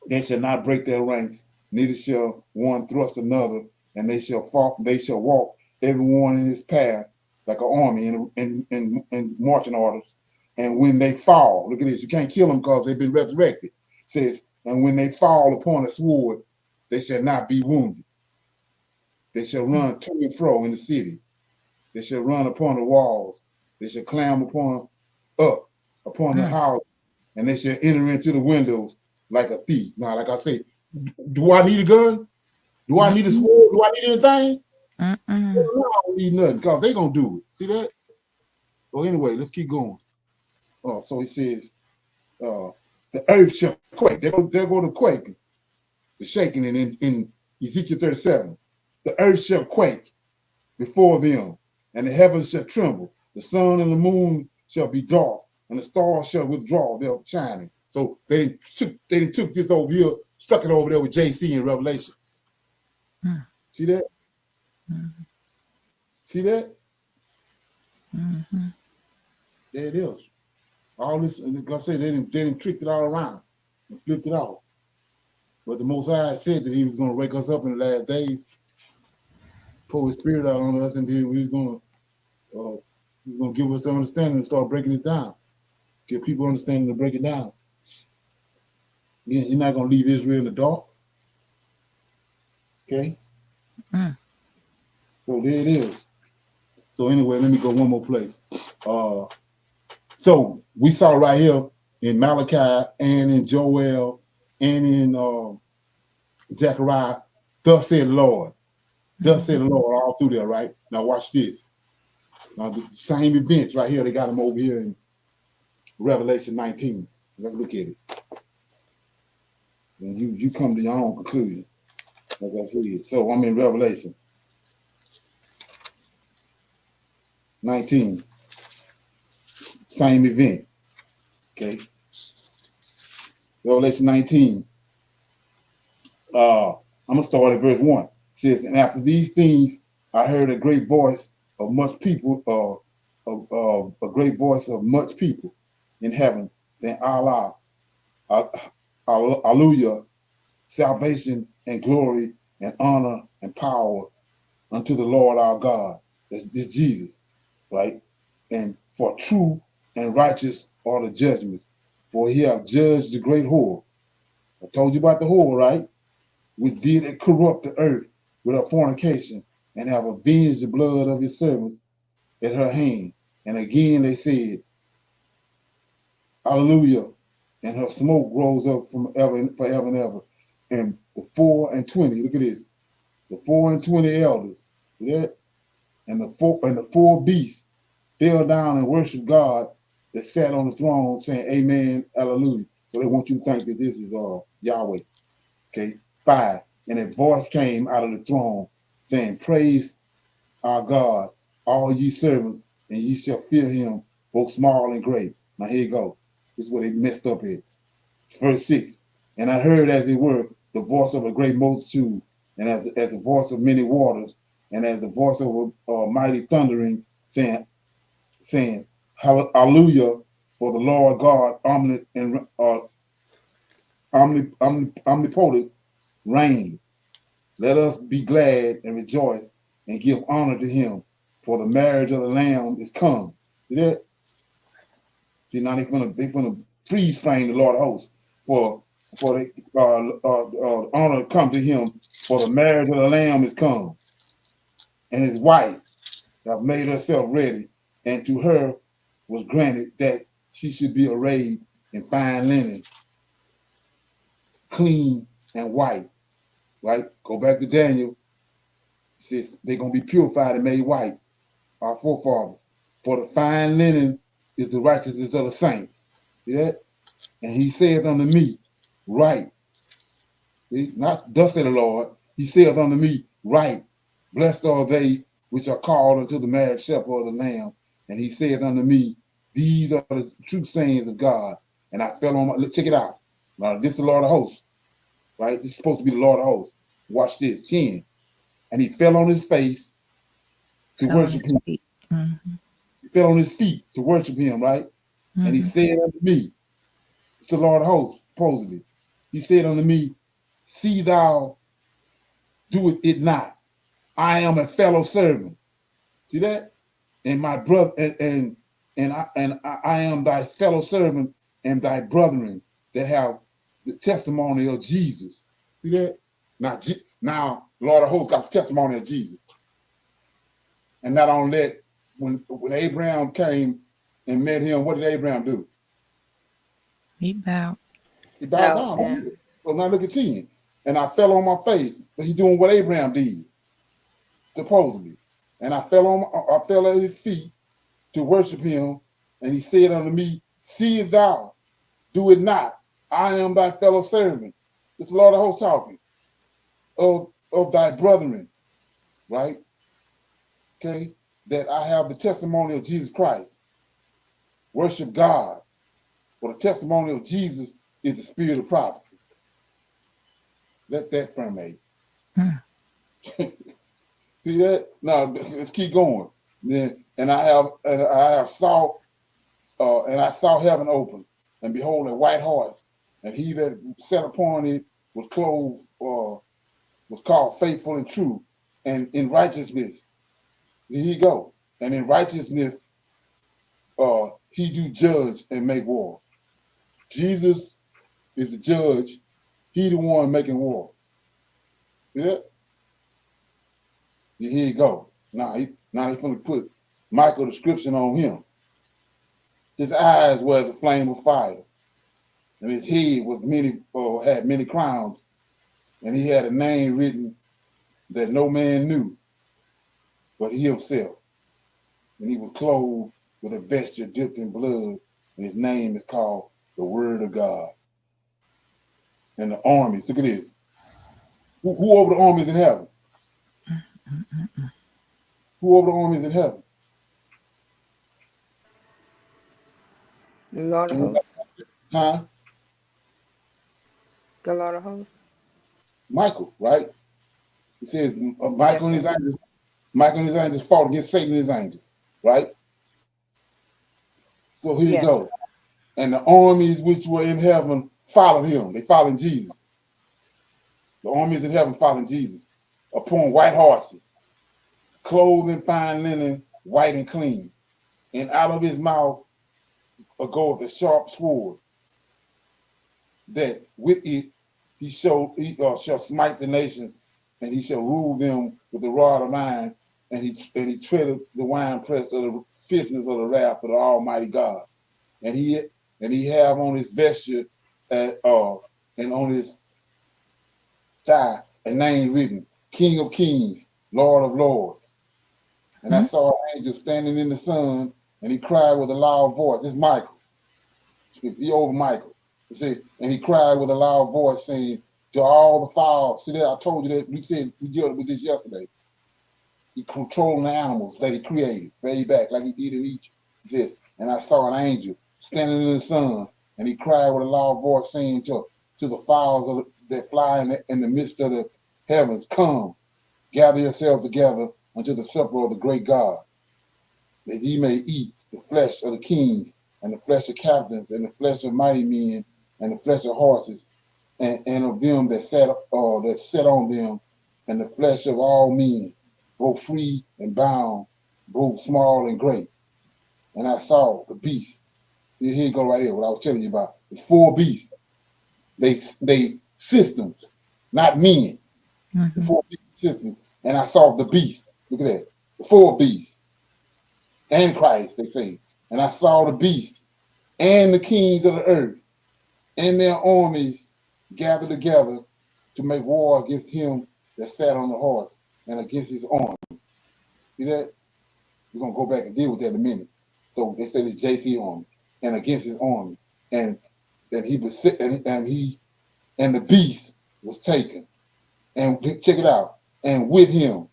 they shall not break their ranks, neither shall one thrust another, and they shall walk every one in his path like an army in marching orders. And when they fall, look at this, you can't kill them because they've been resurrected. It says, and when they fall upon a sword, they shall not be wounded. They shall run to and fro in the city. They shall run upon the walls. They shall climb upon the house, and they shall enter into the windows like a thief. Now, like I say, do I need a gun? Do I need a sword? Do I need anything? No, I don't need nothing because they're going to do it. See that? So anyway, let's keep going. So it says, the earth shall quake. They're going to quake, the shaking in Ezekiel 37. The earth shall quake before them, and the heavens shall tremble. The sun and the moon shall be dark, and the stars shall withdraw their shining. So they took this over here, stuck it over there with JC in Revelations. See that? See that? There it is. All this, like I said, they didn't trick it all around and flipped it off. But the Most High said that he was going to wake us up in the last days, pour his spirit out on us, and then he was going to give us the understanding and start breaking this down. Give people understanding to break it down. You're not going to leave Israel in the dark. Okay? So there it is. So anyway, let me go one more place. So we saw right here in Malachi and in Joel and in Zechariah, thus said the Lord. Thus said the Lord all through there, right? Now watch this. Now the same events right here, they got them over here in Revelation 19. Let's look at it. And you come to your own conclusion, like I said. So I'm in Revelation 19. Same event. Okay. Revelation 19. I'm gonna start at verse 1. It says, and after these things, I heard a great voice of much people, a great voice of much people in heaven, saying, Allah, Hallelujah, salvation and glory and honor and power unto the Lord our God. That's this Jesus, right? And for true and righteous are the judgments, for he hath judged the great whore, I told you about the whore, right? Which did corrupt the earth with her fornication, and have avenged the blood of his servants at her hand. And again they said, Hallelujah. And her smoke rose up from forever and ever. And the 24, look at this. The 24 elders, yeah, and the four beasts fell down and worshiped God that sat on the throne, saying, Amen, Hallelujah. So they want you to think that this is Yahweh. Okay. 5. And a voice came out of the throne, saying, Praise our God, all ye servants, and ye shall fear him, both small and great. Now here you go. This is what they messed up here. Verse 6. And I heard, as it were, the voice of a great multitude, and as the voice of many waters, and as the voice of a mighty thundering, saying, Hallelujah, for the Lord God omnipotent reign. Let us be glad and rejoice and give honor to him, for the marriage of the Lamb is come. See that? See, now they finna freeze frame the Lord of hosts for the honor to come to him, for the marriage of the Lamb is come, and his wife have made herself ready, and to her was granted that she should be arrayed in fine linen, clean and white. Right? Go back to Daniel. It says they're gonna be purified and made white. Our forefathers. For the fine linen is the righteousness of the saints. See that? And he saith unto me, right. See, not thus said the Lord. He saith unto me, right. Blessed are they which are called unto the marriage supper of the Lamb. And he saith unto me, these are the true sayings of God. And I fell on my, check it out. Now, this is the Lord of hosts, right? This is supposed to be the Lord of hosts. Watch this, 10. And he fell on his face to worship him. Mm-hmm. He fell on his feet to worship him, right? Mm-hmm. And he said unto me, it's the Lord of hosts, supposedly. He said unto me, see thou doest it not. I am a fellow servant. See that? And my brother, and I am thy fellow servant and thy brethren that have the testimony of Jesus. See that? Now, Lord of hosts got the testimony of Jesus. And not only that, when Abraham came and met him, what did Abraham do? He bowed. He bowed down. Yeah. So now look at 10. And I fell on my face. So he's doing what Abraham did, supposedly. And I fell at his feet to worship him. And he said unto me, see thou, do it not. I am thy fellow servant. It's the Lord of hosts talking. Of thy brethren, right? Okay, that I have the testimony of Jesus Christ. Worship God. For the testimony of Jesus is the spirit of prophecy. Let that ferment. See that? Now let's keep going. Then and I saw heaven open, and behold a white horse, and he that sat upon it was clothed, was called faithful and true, and in righteousness. Here you go. And in righteousness, he do judge and make war. Jesus is the judge. He the one making war. See that? Here you go. Now he's going to put Michael description on him. His eyes were as a flame of fire, and his head was had many crowns, and he had a name written that no man knew but he himself. And he was clothed with a vesture dipped in blood, and his name is called the Word of God. And the armies, look at this. Who over the armies in heaven? Who over the armies in heaven? The Lord of hosts. Huh? The Lord of hosts. Michael, right? It says Michael and his angels. Michael and his angels fought against Satan and his angels, right? So here you go. And the armies which were in heaven followed him. They followed Jesus. The armies in heaven followed Jesus upon white horses, clothed in fine linen, white and clean. And out of his mouth goeth a sharp sword, that with it he shall smite the nations, and he shall rule them with the rod of iron, and he treadeth the winepress of the fierceness of the wrath of the Almighty God. And he have on his vesture and on his thigh a name written, King of Kings, Lord of Lords. And I saw an angel standing in the sun, and he cried with a loud voice. It's Michael. He over Michael. He said, and he cried with a loud voice, saying to all the fowls. See that I told you that we dealt with this yesterday. He controlling the animals that he created way back, like he did in Egypt. He says, and I saw an angel standing in the sun, and he cried with a loud voice, saying to the fowls that fly in the midst of the heavens, come, gather yourselves together unto the supper of the great God, that ye may eat the flesh of the kings, and the flesh of captains, and the flesh of mighty men, and the flesh of horses, and of them that sat on them, and the flesh of all men, both free and bound, both small and great. And I saw the beast. See, here you go right here, what I was telling you about. The 4 beasts. They systems, not men. The 4 beast systems. And I saw the beast. Look at that. The 4 beasts. And Christ, they say. And I saw the beast and the kings of the earth and their armies gathered together to make war against him that sat on the horse and against his army. See that? We're going to go back and deal with that in a minute. So they said it's JC army and against his army. And he was and the beast was taken. And check it out. And with him,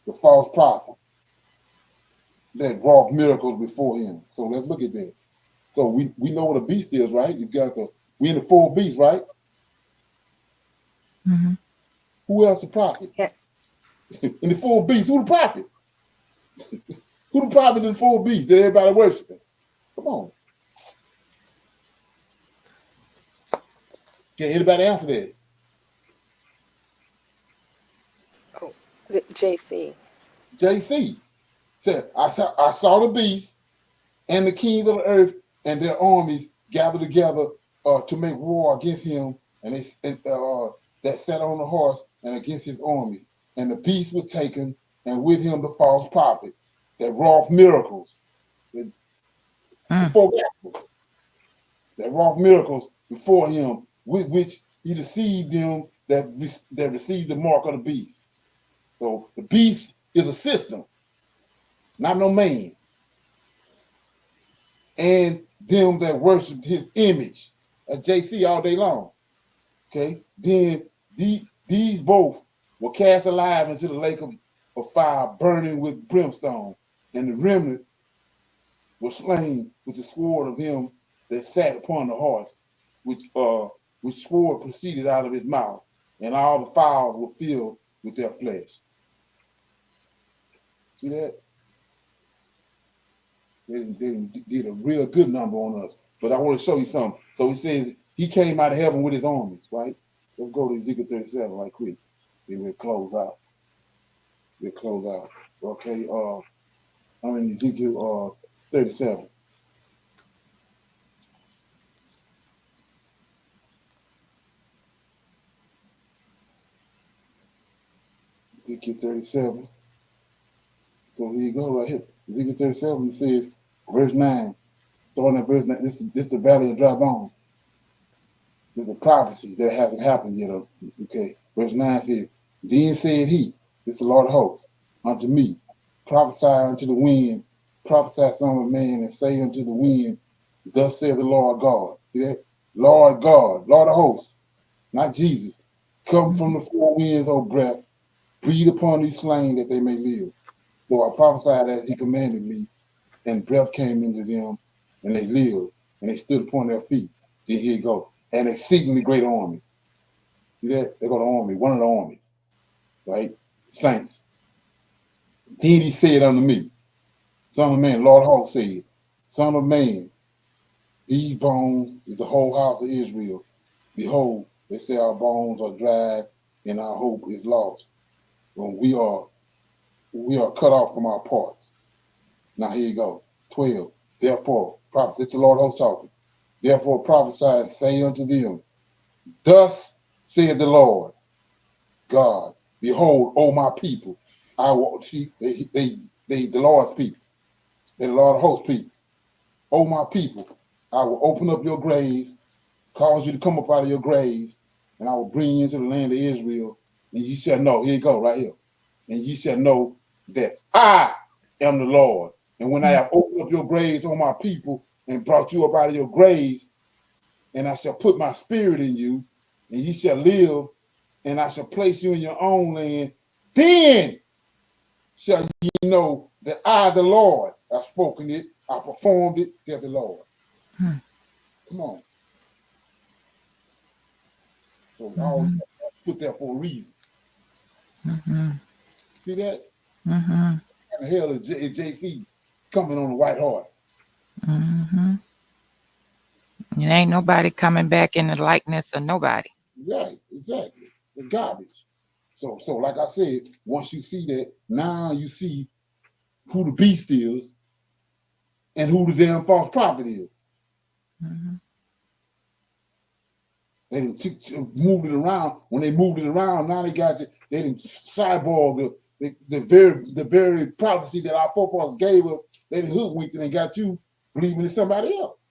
the false prophet that wrought miracles before him. So let's look at that. So we know what a beast is, right? We in the 4 beasts, right? Who else the prophet? Yeah. In the 4 beasts, who the prophet? Who the prophet in the 4 beasts that everybody worshiping? Come on. Can anybody answer that? Oh, JC. JC said, I saw the beast and the kings of the earth and their armies gathered together to make war against him, and that sat on the horse and against his armies. And the beast was taken, and with him the false prophet that wrought miracles. Before that wrought miracles before him, with which he deceived them that received the mark of the beast. So the beast is a system, not no man. And them that worshiped his image, at JC all day long. Okay, then these both were cast alive into the lake of fire, burning with brimstone, and the remnant was slain with the sword of him that sat upon the horse, which sword proceeded out of his mouth, and all the fowls were filled with their flesh. See that? They did a real good number on us. But I want to show you something. So he says he came out of heaven with his armies, right? Let's go to Ezekiel 37 right quick. Then we'll close out. Okay, I'm in Ezekiel 37. Ezekiel 37. So here you go right here. Ezekiel 37 says, verse 9. Starting at verse 9, this the valley of dry bones. There's a prophecy that hasn't happened yet. Okay. Verse 9 says, then said he, this is the Lord of hosts, unto me, prophesy unto the wind, prophesy, son of man, and say unto the wind, thus saith the Lord God. See that? Lord God, Lord of hosts, not Jesus. Come from the 4 winds, O breath, breathe upon these slain that they may live. So I prophesied as he commanded me, and breath came into them, and they lived, and they stood upon their feet. Then here you go. An exceedingly great army. See that? They got an army, one of the armies, right? Saints. Then he said unto me, Son of man, Lord Hawk said, Son of man, these bones is the whole house of Israel. Behold, they say our bones are dried, and our hope is lost. When we are cut off from our parts. Now here you go. 12. Therefore, prophesy, it's the Lord host talking. Therefore prophesy and say unto them, thus said the Lord God, behold, O my people, I will see the Lord's people, the Lord of hosts people. O my people, I will open up your graves, cause you to come up out of your graves, and I will bring you into the land of Israel. And ye shall know, here you go, right here. And ye shall know that I am the Lord. And when I have opened up your graves, O my people, and brought you up out of your graves, and I shall put my spirit in you, and ye shall live, and I shall place you in your own land, then shall ye know that I, the Lord, have spoken it, I performed it, said the Lord. Come on. So all put there for a reason. See that? How the hell is JC coming on a white horse? It ain't nobody coming back in the likeness of nobody. Right, exactly. It's garbage. So like I said, once you see that, now you see who the beast is and who the damn false prophet is. They didn't moved it around. When they moved it around, now they didn't cyborg the very prophecy that our forefathers gave us. They didn't hoodwinked it and got you believing in somebody else.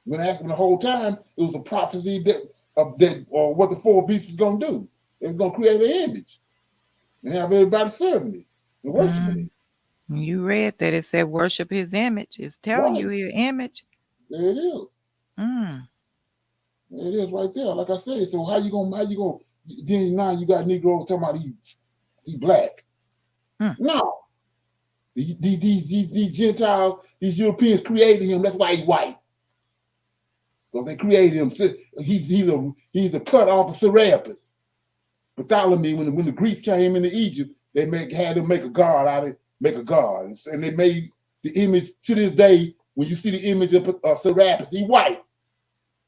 When asking the whole time, it was a prophecy that what the four beasts was gonna do. They was gonna create an image and have everybody serving it and worshiping it. You read that it said worship his image. It's telling you his image. There it is. There it is right there. Like I said, so how you gonna then now you got Negroes talking about he black. No. These Gentiles, these Europeans created him. That's why he's white. Because they created him. He's a cut off of Serapis. Bartholomew, when the Greeks came into Egypt, they had them make a god out of make a god. And they made the image to this day. When you see the image of Serapis, he's white.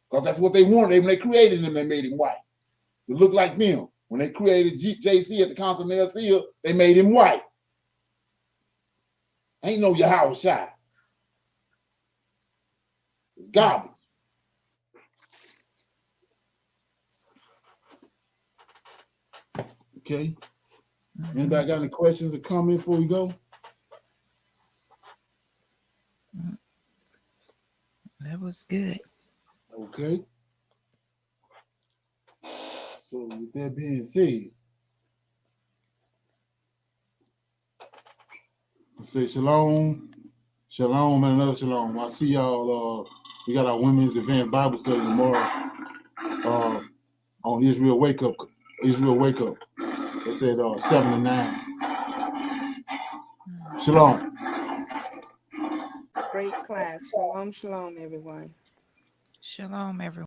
Because that's what they wanted. When they created him, they made him white. To look like them. When they created JC at the Council of Nicaea, they made him white. Ain't no Yahweh Shai. It's garbage. Okay. Anybody got any questions or comments before we go? That was good. Okay. So with that being said, I say shalom, shalom, and another shalom. I see y'all. We got our women's event Bible study tomorrow on Israel Wake Up. Israel Wake Up. It's at 7 to 9. Shalom. Great class. Shalom, shalom, everyone. Shalom, everyone.